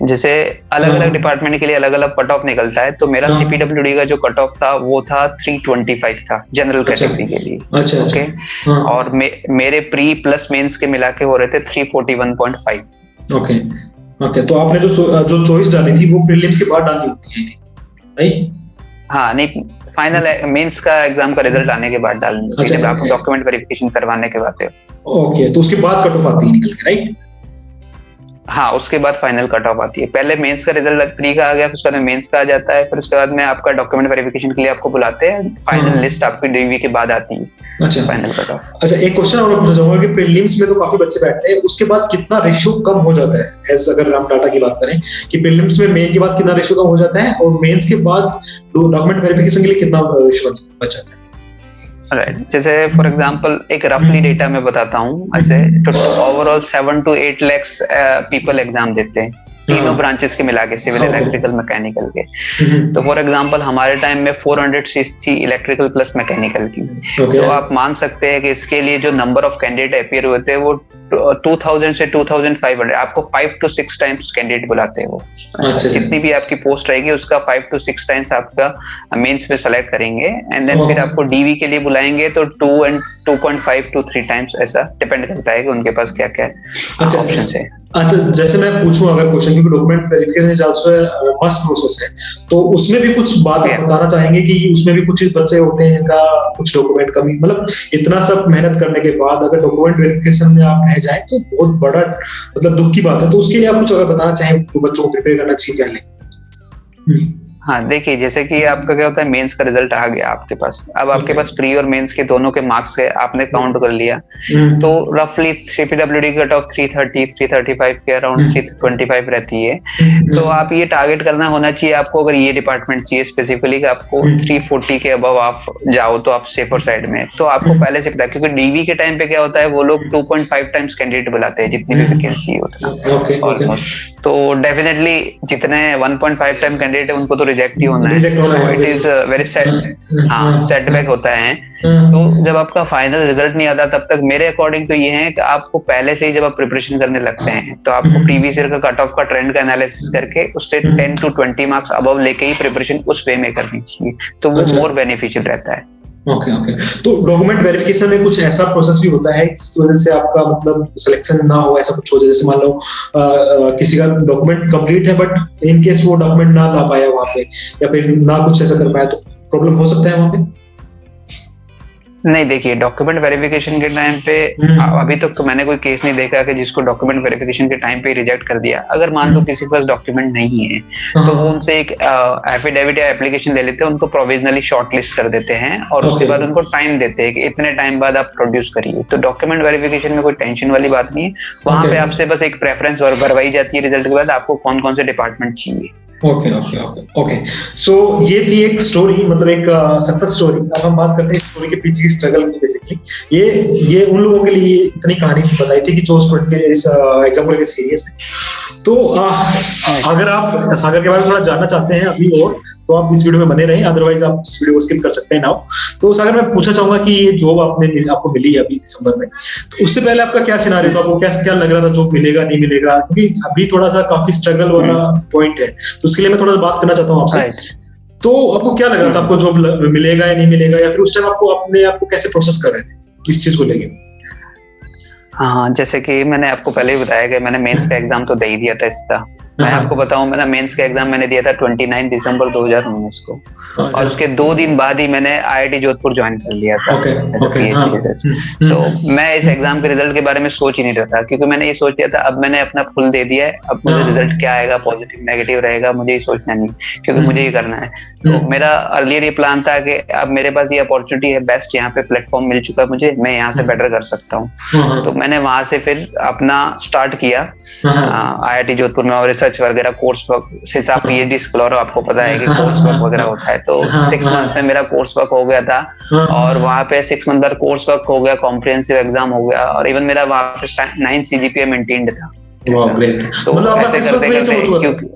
जैसे अलग अलग डिपार्टमेंट के लिए अलग अलग कट ऑफ निकलता है, तो मेरा CPWD का जो कट ऑफ था वो था 325 था जनरल कैटेगरी के लिए। अच्छा, ओके। और मेरे प्री प्लस मेंस के मिला के हो रहे थे 341.5। ओके, तो आपने जो चॉइस डाली थी वो प्रीलिम्स के बाद डालनी होती है, राइट? हाँ, नहीं, फाइनल मेंस का एग्जाम का रिजल्ट आने के बाद डालनी होती है, जब आपको डॉक्यूमेंट वेरिफिकेशन करवाने के बाद। ओके, तो उसके बाद कट ऑफ आती है निकल के, राइट? हाँ, उसके बाद फाइनल कट ऑफ आती है। पहले मेंस का रिजल्ट प्री का आ गया, फिर उसके बाद मेंस का आ जाता है, फिर उसके बाद में आपका डॉक्यूमेंट वेरिफिकेशन के लिए आपको बुलाते हैं, फाइनल लिस्ट आपकी डीवी के बाद आती है। अच्छा, फाइनल कट ऑफ। अच्छा, एक क्वेश्चन और पूछना चाहूंगा कि प्रीलिम्स में तो काफी बच्चे बैठते हैं, उसके बाद कितना रेशियो कम हो जाता है? एज अगर हम डाटा की बात करें कि प्रीलिम्स में मेन के बाद कितना रेशियो कम हो जाता है, और मेंस के बाद डॉक्यूमेंट वेरिफिकेशन के लिए कितना रेशियो बच जाता है? राइट, जैसे फॉर एग्जांपल एक रफली डेटा मैं बताता हूँ, ऐसे overall 7 to 8 lakhs people exam देते हैं, तीनों ब्रांचेस के मिला के, सिविल, इलेक्ट्रिकल, मैकेनिकल के। तो फॉर एग्जांपल हमारे टाइम में 400 सीट्स थी इलेक्ट्रिकल प्लस मैकेनिकल की। तो आप मान सकते हैं कि इसके लिए जो नंबर ऑफ कैंडिडेट अपियर हुए थे वो 2000 से 2500, आपको 5 to 6 टाइम्स कैंडिडेट बुलाते हैं वो। जितनी भी आपकी पोस्ट रहेगी उसका 5 to 6 टाइम्स आपका मेंस में सेलेक्ट करेंगे, एंड देन फिर आपको डीवी के लिए बुलाएंगे तो 2.5 to 3 टाइम्स, ऐसा डिपेंड करता है कि उनके पास क्या क्या ऑप्शन है। अच्छा, जैसे मैं पूछूं अगर क्वेश्चन, क्योंकि document verification is also must process है, तो उसमें भी कुछ बात बताना चाहेंगे कि उसमें भी कुछ बच्चे होते हैं जिनका कुछ डॉक्यूमेंट कमी, मतलब इतना सब मेहनत करने के बाद अगर डॉक्यूमेंट वेरिफिकेशन में आप रह जाए तो बहुत बड़ा मतलब दुख की बात है। तो उसके लिए आप कुछ अगर बताना चाहें तो बच्चों को प्रिपेयर करना चाहिए पहले। हाँ देखिए, जैसे कि आपका क्या होता है, मेंस का रिजल्ट आ गया आपके पास, अब आपके पास प्री और मेंस के दोनों के मार्क्स है, आपने काउंट कर लिया, तो रफली CPWD कट ऑफ 330 335 के अराउंड 325 रहती है। तो आप ये टारगेट करना होना चाहिए आपको, अगर ये डिपार्टमेंट चाहिए स्पेसिफिकली कि आपको 340 के अबव आप जाओ तो आप सेफर साइड में। तो आपको पहले से पता है, क्योंकि डीवी के टाइम पे क्या होता है, वो लोग 2.5 टाइम्स कैंडिडेट बुलाते हैं, जितनी भी वैकेंसी होती है ऑलमोस्ट। तो डेफिनेटली जितने 1.5 टाइम कैंडिडेट है उनको तो रिजेक्ट ही होना है, इट इज वेरी सेटबैक होता है। तो जब आपका फाइनल रिजल्ट नहीं आता तब तक मेरे अकॉर्डिंग तो ये है कि आपको पहले से ही जब आप प्रिपरेशन करने लगते हैं तो आपको प्रीवियस ईयर का कट ऑफ का ट्रेंड का एनालिसिस करके उससे 10 to 20 मार्क्स अबव लेके ही प्रिपरेशन उस वे में करनी चाहिए, तो वो मोर बेनिफिशियल रहता है। ओके, तो डॉक्यूमेंट वेरिफिकेशन में कुछ ऐसा प्रोसेस भी होता है जिसकी वजह से आपका मतलब सिलेक्शन ना हो, ऐसा कुछ हो जाए? जैसे मान लो किसी का डॉक्यूमेंट कंप्लीट है बट इन केस वो डॉक्यूमेंट ना ला पाया वहां पे, या फिर ना कुछ ऐसा कर पाया, तो प्रॉब्लम हो सकता है वहां पे? नहीं, देखिए डॉक्यूमेंट वेरिफिकेशन के टाइम पे अभी तक तो मैंने कोई केस नहीं देखा कि जिसको डॉक्यूमेंट वेरिफिकेशन के टाइम पे रिजेक्ट कर दिया। अगर मान लो किसी के पास डॉक्यूमेंट नहीं है तो वो उनसे एक एफिडेविट या एप्लीकेशन ले लेते हैं, उनको प्रोविजनली शॉर्टलिस्ट कर देते हैं और उसके बाद उनको टाइम देते हैं कि इतने टाइम बाद आप प्रोड्यूस करिए। तो डॉक्यूमेंट वेरिफिकेशन में कोई टेंशन वाली बात नहीं है, वहां पे आपसे बस एक प्रेफरेंस भरवाई जाती है रिजल्ट के बाद, आपको कौन कौन से डिपार्टमेंट चाहिए। ओके, सो ये थी एक स्टोरी, मतलब एक सक्सेस स्टोरी। अब हम बात करते हैं स्टोरी के पीछे की स्ट्रगल की। बेसिकली ये उन लोगों के लिए इतनी कहानी बताई थी कि जो स्टूडेंट के इस एग्जाम को लेकर सीरियस है। तो अगर आप सागर के बारे में थोड़ा जानना चाहते हैं अभी और, तो आप इस वीडियो में बने रहें, अदरवाइज आप इस वीडियो को स्किप कर सकते हैं नाउ। तो सागर, मैं पूछना चाहूंगा कि ये जॉब आपको मिली है अभी दिसंबर में, तो उससे पहले आपका क्या सिनारियो था, आपको क्या लग रहा था, जॉब मिलेगा नहीं मिलेगा, क्योंकि अभी थोड़ा सा काफी स्ट्रगल वाला पॉइंट है, तो उसके लिए मैं थोड़ा बात करना चाहता हूँ आपसे। तो आपको क्या लग रहा था, आपको जॉब मिलेगा या नहीं मिलेगा, या फिर उस टाइम आपको अपने आप को कैसे प्रोसेस कर रहे थे, किस चीज को लेके? हाँ, जैसे कि मैंने आपको पहले ही बताया कि मैंने मेंस का एग्जाम तो दे ही दिया था इसका। मैं आपको बताऊं, मेरा मेंस का एग्जाम मैंने दिया था 29 दिसंबर 2019 को, और उसके 2 दिन बाद ही मैंने IIT जोधपुर ज्वाइन कर लिया था। सो मैं इस एग्जाम के रिजल्ट के बारे में सोच ही नहीं रहा था, क्योंकि मैंने ये सोच लिया था अब मैंने अपना फुल दे दिया है, अब मुझे रिजल्ट क्या आएगा, पॉजिटिव नेगेटिव रहेगा, मुझे ये सोचना नहीं, क्योंकि मुझे ये करना है। तो मेरा अर्लियर ये प्लान था कि अब मेरे पास ये अपॉर्चुनिटी है, बेस्ट यहाँ पे प्लेटफॉर्म मिल चुका है मुझे, मैं यहाँ से बेटर कर सकता हूँ। तो मैंने वहां से फिर अपना स्टार्ट किया IIT जोधपुर में, और रिसर्च वगैरह कोर्स वर्क, सिंस आप PhD स्कॉलर हो, आपको पता है कि कोर्स वर्क वगैरह होता है, तो 6 मंथ में मेरा कोर्स वर्क हो गया था, और वहाँ पे 6 मंथ बाद कोर्स वर्क हो गया, कॉम्प्रिहेंसिव एग्जाम हो गया, और इवन मेरा वहाँ पे 9 CGPA मेंटेन्ड था। तो ऐसे करते करते, क्योंकि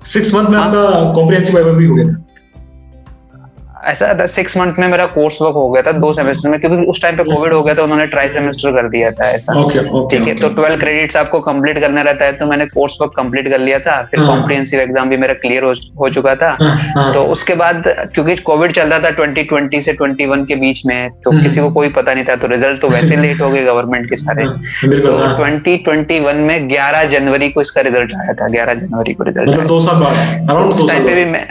6 मंथ में आपका कॉम्प्रिहेंसिव एग्जाम भी हो गया था? ऐसा था, 6 मंथ में मेरा कोर्स वर्क हो गया था 2 सेमेस्टर में, क्योंकि उस टाइम पे कोविड हो गया था, उन्होंने ट्राई सेमेस्टर कर दिया था ऐसा। ठीक है, तो 12 क्रेडिट्स आपको कंप्लीट करना रहता है, तो मैंने कोर्स वर्क कंप्लीट कर लिया था, फिर कॉम्प्रिहेंसिव एग्जाम भी मेरा क्लियर हो चुका था। तो उसके बाद क्योंकि कोविड चल रहा था 2020 से 21 के बीच में, तो किसी को कोई पता नहीं था, तो रिजल्ट तो वैसे लेट हो गए गवर्नमेंट के सारे। तो 2021 में 11 जनवरी को इसका रिजल्ट आया था, 11 जनवरी को रिजल्ट आया। 2 साल बाद, उस टाइम पे भी मैं,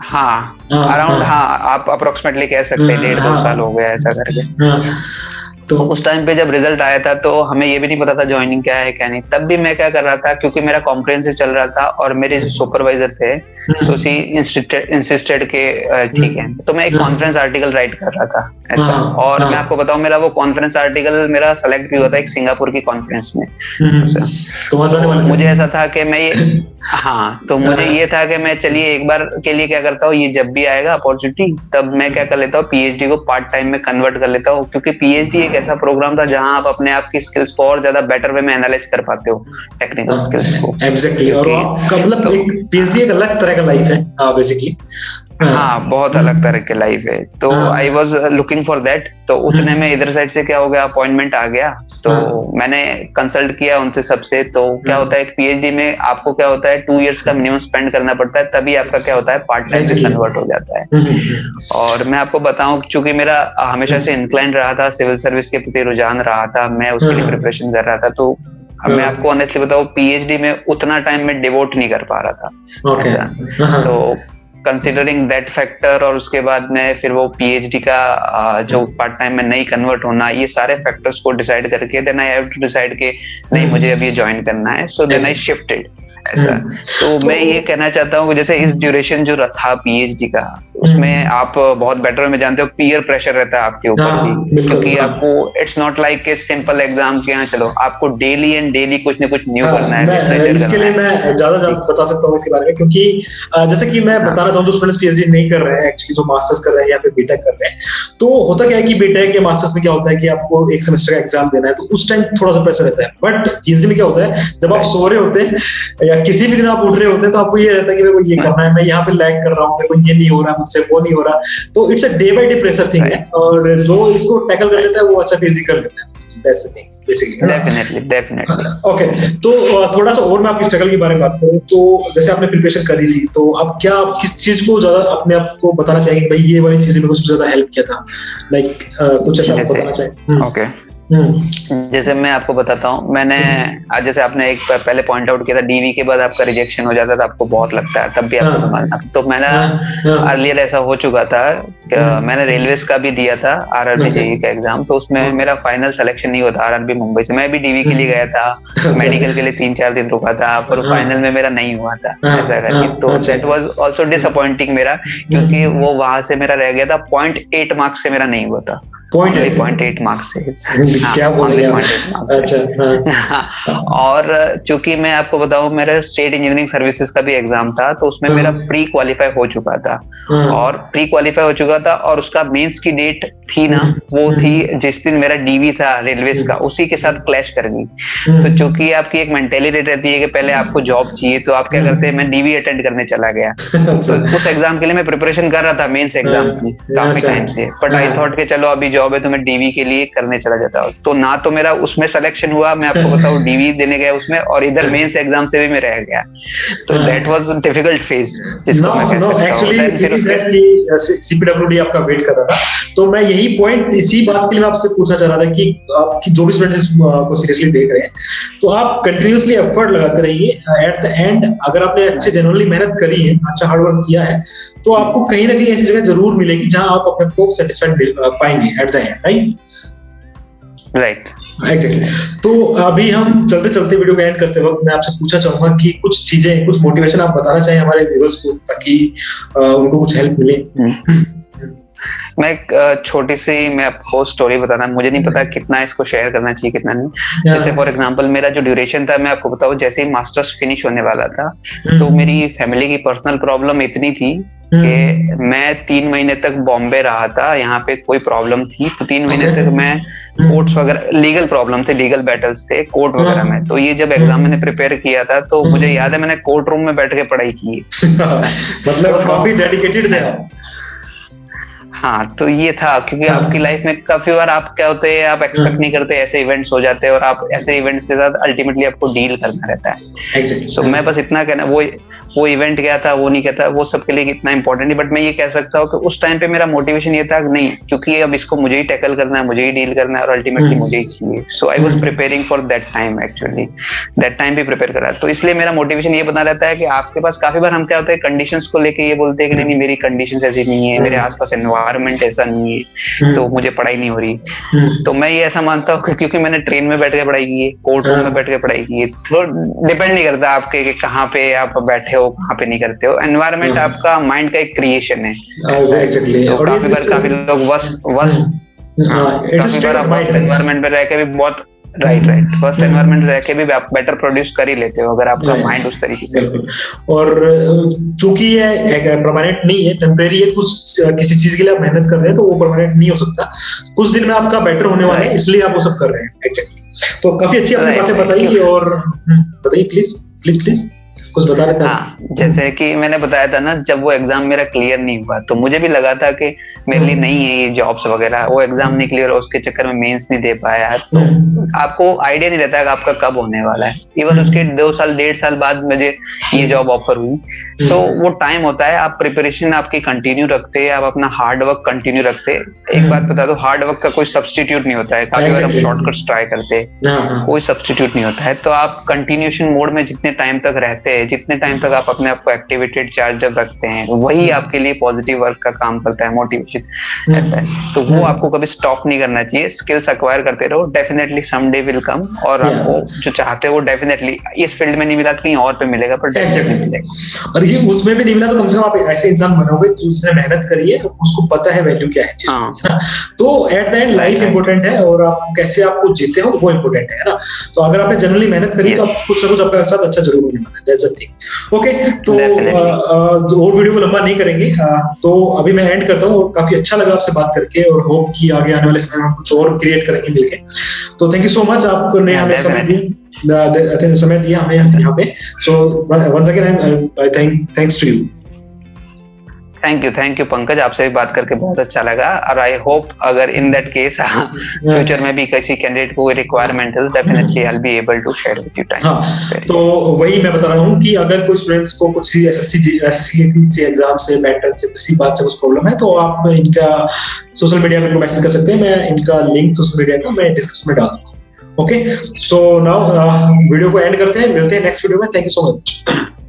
हाँ अराउंड, हाँ आप अप्रोक्सीमेटली कह सकते हैं 1.5-2 साल हो गया ऐसा करके। तो उस टाइम पे जब रिजल्ट आया था, तो हमें ये भी नहीं पता था ज्वाइनिंग क्या है क्या नहीं। तब भी मैं क्या कर रहा था, क्योंकि मेरा कॉम्प्रिहेंसिव चल रहा था, और मेरे जो सुपरवाइजर थे सोसी इंसिस्टेड के ठीक है, तो मैं एक कॉन्फ्रेंस आर्टिकल राइट कर रहा था ऐसा। और मैं आपको बताऊं, मेरा वो कॉन्फ्रेंस आर्टिकल मेरा सेलेक्ट भी हुआ था एक सिंगापुर की कॉन्फ्रेंस में। तो मुझे ऐसा था कि मैं ये, हाँ, तो मुझे ये था कि मैं चलिए एक बार के लिए क्या करता हूँ, ये जब भी आएगा अपॉर्चुनिटी, तब मैं क्या कर लेता हूँ, PhD को पार्ट टाइम में कन्वर्ट कर लेता हूँ, क्योंकि PhD एक ऐसा प्रोग्राम था जहां आप अपने आप की स्किल्स को और ज्यादा बेटर वे में एनालाइज कर पाते हो, टेक्निकल स्किल्स को। एग्जैक्टली, और आपका मतलब एक PhD एक अलग तरह का लाइफ है बेसिकली। हाँ, बहुत अलग तरह की लाइफ है। तो I was looking for that. तो उतने में इधर साइड से क्या हो गया, अपॉइंटमेंट आ गया, तो मैंने कंसल्ट किया उनसे सबसे। तो क्या होता है, एक PhD में आपको क्या होता है, 2 इयर्स का मिनिमम स्पेंड करना पड़ता है, तभी आपका क्या होता है, पार्ट टाइम में कन्वर्ट हो जाता है। और मैं आपको बताऊं, चूंकि मेरा हमेशा से इंक्लाइन रहा था, सिविल सर्विस के प्रति रुझान रहा था, मैं उसके लिए प्रिपरेशन कर रहा था, तो अब मैं आपको ऑनेस्टली बताऊं, PhD में उतना टाइम मैं डिवोट नहीं कर पा रहा था। तो कंसिडरिंग दैट फैक्टर, और उसके बाद में फिर वो PhD का जो पार्ट टाइम में नहीं कन्वर्ट होना, ये सारे फैक्टर्स को डिसाइड करके then I have to decide कि नहीं, मुझे अब ये ज्वाइन करना है। सो देन आई शिफ्टेड ऐसा। तो मैं ये कहना चाहता हूँ कि जैसे इस ड्यूरेशन जो था PhD का, उसमें आप बहुत बेटर में जानते हो, पीयर प्रेशर रहता है आपके ऊपर भी, क्योंकि आपको it's not like a simple exam के यहाँ चलो, आपको डेली एंड डेली कुछ न कुछ न्यू करना है। इसके लिए मैं ज्यादा बता सकता हूँ इसके बारे में, क्योंकि जैसे कि मैं बता रहा था, जो स्टूडेंट्स PhD नहीं कर रहे हैं, एक्चुअली जो मास्टर्स कर रहे हैं या फिर बीटेक कर रहे हैं, तो होता क्या है कि बीटेक या मास्टर्स में क्या होता है कि आपको एक सेमेस्टर का एग्जाम देना है, तो उस टाइम थोड़ा सा प्रेशर रहता है। बट PhD में क्या होता है, जब आप सो रहे होते हैं या किसी भी दिन आप उठ रहे होते हैं, तो आपको ये रहता है कि मेरे को ये करना है, मैं यहाँ पे लैग कर रहा हूँ, मेरे को ये नहीं हो रहा, मुझसे वो नहीं हो रहा। तो it's a day by day pressure thing है, और जो इसको टैकल कर लेता है वो अच्छा PhD कर लेता है। That's the thing basically. Definitely. Okay, तो थोड़ा सा और मैं आपकी स्ट्रगल के बारे में बात करूं, तो जैसे आपने प्रिपरेशन करी थी, तो अब क्या आप किस चीज को ज्यादा अपने आप को बताना चाहिए कि भाई ये वाली चीज ने मेरे को सबसे ज्यादा हेल्प किया था, लाइक कुछ ऐसा आप बताना चाहिए? ओके, जैसे मैं आपको बताता हूँ, मैंने आज जैसे आपने एक पहले पॉइंट आउट किया था, DV के बाद आपका रिजेक्शन हो जाता था, आपको बहुत लगता है, तब भी आपको संभालना। तो मैंने अर्लियर ऐसा हो चुका था, मैंने रेलवेज का भी दिया था, RRB JEE का एग्जाम, तो उसमें मेरा फाइनल सिलेक्शन नहीं हुआ था RRB मुंबई से। मैं भी DV के लिए गया था, मेडिकल के लिए 3-4 दिन रुका था, पर फाइनल में मेरा नहीं हुआ था ऐसा करके। तो दैट वाज आल्सो डिसअपॉइंटिंग मेरा, क्योंकि वो वहां से मेरा रह गया था 0.8 मार्क्स से मेरा नहीं हुआ था 0.8 मार्क्स से। क्या बोल रहे हैं? अच्छा। और चूंकि मैं आपको बताऊं, मेरा स्टेट इंजीनियरिंग सर्विसेज का भी एग्जाम था, तो उसमें मेरा प्री क्वालिफाई हो चुका था, और प्री क्वालिफाई हो चुका था, और उसका मेंस की डेट थी ना, वो थी जिस दिन मेरा डीवी था रेलवेज का, उसी के साथ क्लैश कर गई। तो चूंकि आपकी एक मेंटेलिटी रहती है कि पहले आपको जॉब चाहिए, तो आप क्या करते हैं, मैं डीवी अटेंड करने चला गया। तो उस एग्जाम के लिए मैं प्रिपरेशन कर रहा था, मेंस एग्जाम की, काफी टाइम से, बट आई थॉट कि चलो अभी जॉब है तो मैं डीवी के लिए करने चला जाता हूँ। तो ना तो मेरा उसमें सिलेक्शन हुआ, मैं आपको बताऊं, डीवी देने गया उसमें, और इधर मेंस एग्जाम से भी मैं रह गया। तो दैट वाज डिफिकल्ट फेज, जिसको मैं कह सकता हूं। एक्चुअली सीपीडब्ल्यूडी आपका वेट कर रहा था, तो मैं यही पॉइंट, इसी बात के लिए मैं आपसे पूछना चाह रहा था कि आपकी जो भी स्टूडेंट्स को सीरियसली देख रहे हैं, तो आप कंटिन्यूअसली एफर्ट लगाते रहिए। एट द एंड अगर आपने अच्छे जेन्युइनली मेहनत करी है, अच्छा हार्ड वर्क किया है, तो आपको कहीं ना कहीं ऐसी जगह जरूर मिलेगी जहां आप अपने को सेटिस्फाइड पाएंगे at the end, right? Exactly. तो अभी हम चलते चलते वीडियो को एंड करते वक्त मैं आपसे पूछना चाहूंगा कि कुछ चीजें, कुछ मोटिवेशन आप बताना चाहें हमारे व्यूअर्स को, ताकि उनको कुछ हेल्प मिले। मैं एक छोटी सी, मैं आपको स्टोरी बताना, मुझे नहीं पता कितना इसको शेयर करना चाहिए कितना नहीं। जैसे फॉर एग्जांपल मेरा जो ड्यूरेशन था, मैं आपको बताऊं, जैसे ही मास्टर्स फिनिश होने वाला था, तो मेरी फैमिली की पर्सनल प्रॉब्लम इतनी थी कि मैं 3 महीने तक बॉम्बे रहा था, यहाँ पे कोई प्रॉब्लम थी, तो 3 महीने तक मैं कोर्ट्स वगैरह, लीगल प्रॉब्लम थे, लीगल बैटल्स थे कोर्ट वगैरह में। तो ये जब एग्जाम मैंने प्रिपेयर किया था, तो मुझे याद है मैंने कोर्ट रूम में बैठ के पढ़ाई की। मतलब काफी डेडिकेटेड थे। हाँ, तो ये था, क्योंकि आपकी लाइफ में काफी बार आप क्या होते हैं, आप एक्सपेक्ट नहीं करते ऐसे इवेंट्स हो जाते हैं, और आप ऐसे इवेंट्स के साथ अल्टीमेटली आपको डील करना रहता है। सो मैं बस इतना कहना, वो इवेंट क्या था वो नहीं कहता, वो सबके लिए कितना इंपॉर्टेंट है, बट मैं ये कह सकता हूँ कि उस टाइम पे मेरा मोटिवेशन ये था नहीं, क्योंकि अब इसको मुझे ही टैकल करना है, मुझे ही डील करना है, और अल्टीमेटली मुझे ही चाहिए। So I was preparing for that time, actually that time भी प्रिपेयर कर रहा है। तो इसलिए मेरा मोटिवेशन ये बना रहता है कि आपके पास काफी बार हम क्या होता है, कंडीशंस को लेके ये बोलते हैं कि नहीं मेरी कंडीशंस ऐसी नहीं है, मेरे आसपास एनवायरनमेंट ऐसा नहीं है, तो मुझे पढ़ाई नहीं हो रही। तो मैं ये ऐसा मानता हूँ क्योंकि मैंने ट्रेन में बैठ के पढ़ाई की है, कोर्ट रूम में बैठ के पढ़ाई की है, तो डिपेंड नहीं करता आपके कि कहाँ पे आप बैठे हो, कहाँ पे नहीं करते हो। एनवायरनमेंट आपका माइंड का एक क्रिएशन है। तो काफी बार काफी लोग काफी बार आप एनवायरनमेंट में रह के भी बहुत राइट फर्स्ट एनवायरनमेंट रह के भी आप बेटर प्रोड्यूस कर ही लेते हो, अगर आपका माइंड उस तरीके से। और चूंकि ये परमानेंट नहीं है, टेम्परेरी है, कुछ किसी चीज के लिए आप मेहनत कर रहे हैं तो वो परमानेंट नहीं हो सकता, कुछ दिन में आपका बेटर होने वाला है, इसलिए आप वो सब कर रहे हैं। एग्जैक्टली। तो काफी अच्छी आपने बातें बताई, और बताइए प्लीज प्लीज प्लीज कुछ बता रहे थे। हाँ, जैसे कि मैंने बताया था ना, जब वो एग्जाम मेरा क्लियर नहीं हुआ तो मुझे भी लगा था कि मेरे लिए नहीं है ये जॉब्स वगैरह, वो एग्जाम नहीं क्लियर, उसके चक्कर में मेंस नहीं दे पाया, तो आपको आइडिया नहीं रहता है कि आपका कब होने वाला है। इवन उसके 2 साल 1.5 साल बाद मुझे ये जॉब ऑफर हुई। सो वो टाइम होता है, आप प्रिपरेशन आपकी कंटिन्यू रखते हैं, आप अपना हार्ड वर्क कंटिन्यू रखते हैं। एक बात बता दो, हार्ड वर्क का कोई सब्स्टिट्यूट नहीं होता है, काफी बार हम शॉर्टकट्स ट्राई करते हैं, कोई सब्स्टिट्यूट नहीं होता है। तो आप कंटिन्यूएशन मोड में जितने टाइम तक रहते हैं, जितने टाइम तक आप अपने आप को एक्टिवेटेड चार्ज रखते हैं, वही आपके लिए पॉजिटिव वर्क का काम करता है, मोटिवेशन ऐसा है। तो वो आपको कभी स्टॉप नहीं करना चाहिए, स्किल्स एक्वायर करते रहो, डेफिनेटली समडे विल कम, और आपको जो चाहते हो वो डेफिनेटली इस फील्ड में नहीं मिला तो कहीं और पे मिलेगा, पर डेफिनेटली मिलेगा। और ये उसमें भी नहीं मिला तो कम से कम आप ऐसे इंसान बनोगे जिसने मेहनत करी है, तो उसको पता है वैल्यू क्या है। तो at the end life important है, और आप कैसे आपको जीते हो वो इंपॉर्टेंट है ना। तो अगर आपने जनरली मेहनत करी तो आप कुछ ना कुछ आपके साथ अच्छा जरूर होने वाला है, दैट्स द थिंग। ओके, तो और वीडियो को लंबा नहीं करेंगे, तो अभी मैं एंड करता हूँ। काफी अच्छा लगा आपसे बात करके, और होप कि आगे आने वाले समय में कुछ और क्रिएट करेंगे मिलके। तो थैंक यू सो मच, आपने हमें समय दिया हमें यहाँ पे। So once again thanks to you. Thank you Pankaj, आपसे भी बात करके बहुत अच्छा लगा, और आई होप अगर इन दैट केस फ्यूचर में भी किसी कैंडिडेट को रिक्वायरमेंट है, definitely I will be able to share with you time. तो वही मैं बता रहा हूँ कि अगर कोई स्टूडेंट्स को कुछ एसएससी एग्जाम से, बैटल से, किसी बात से कुछ प्रॉब्लम है, तो आप इनका सोशल मीडिया में मैसेज कर सकते हैं। मैं इनका लिंक सोशल मीडिया का मैं डिस्क्रिप्शन में डाल दूंगा। ओके, सो नाउ वीडियो को एंड करते हैं, मिलते हैं नेक्स्ट वीडियो में। Thank you so much.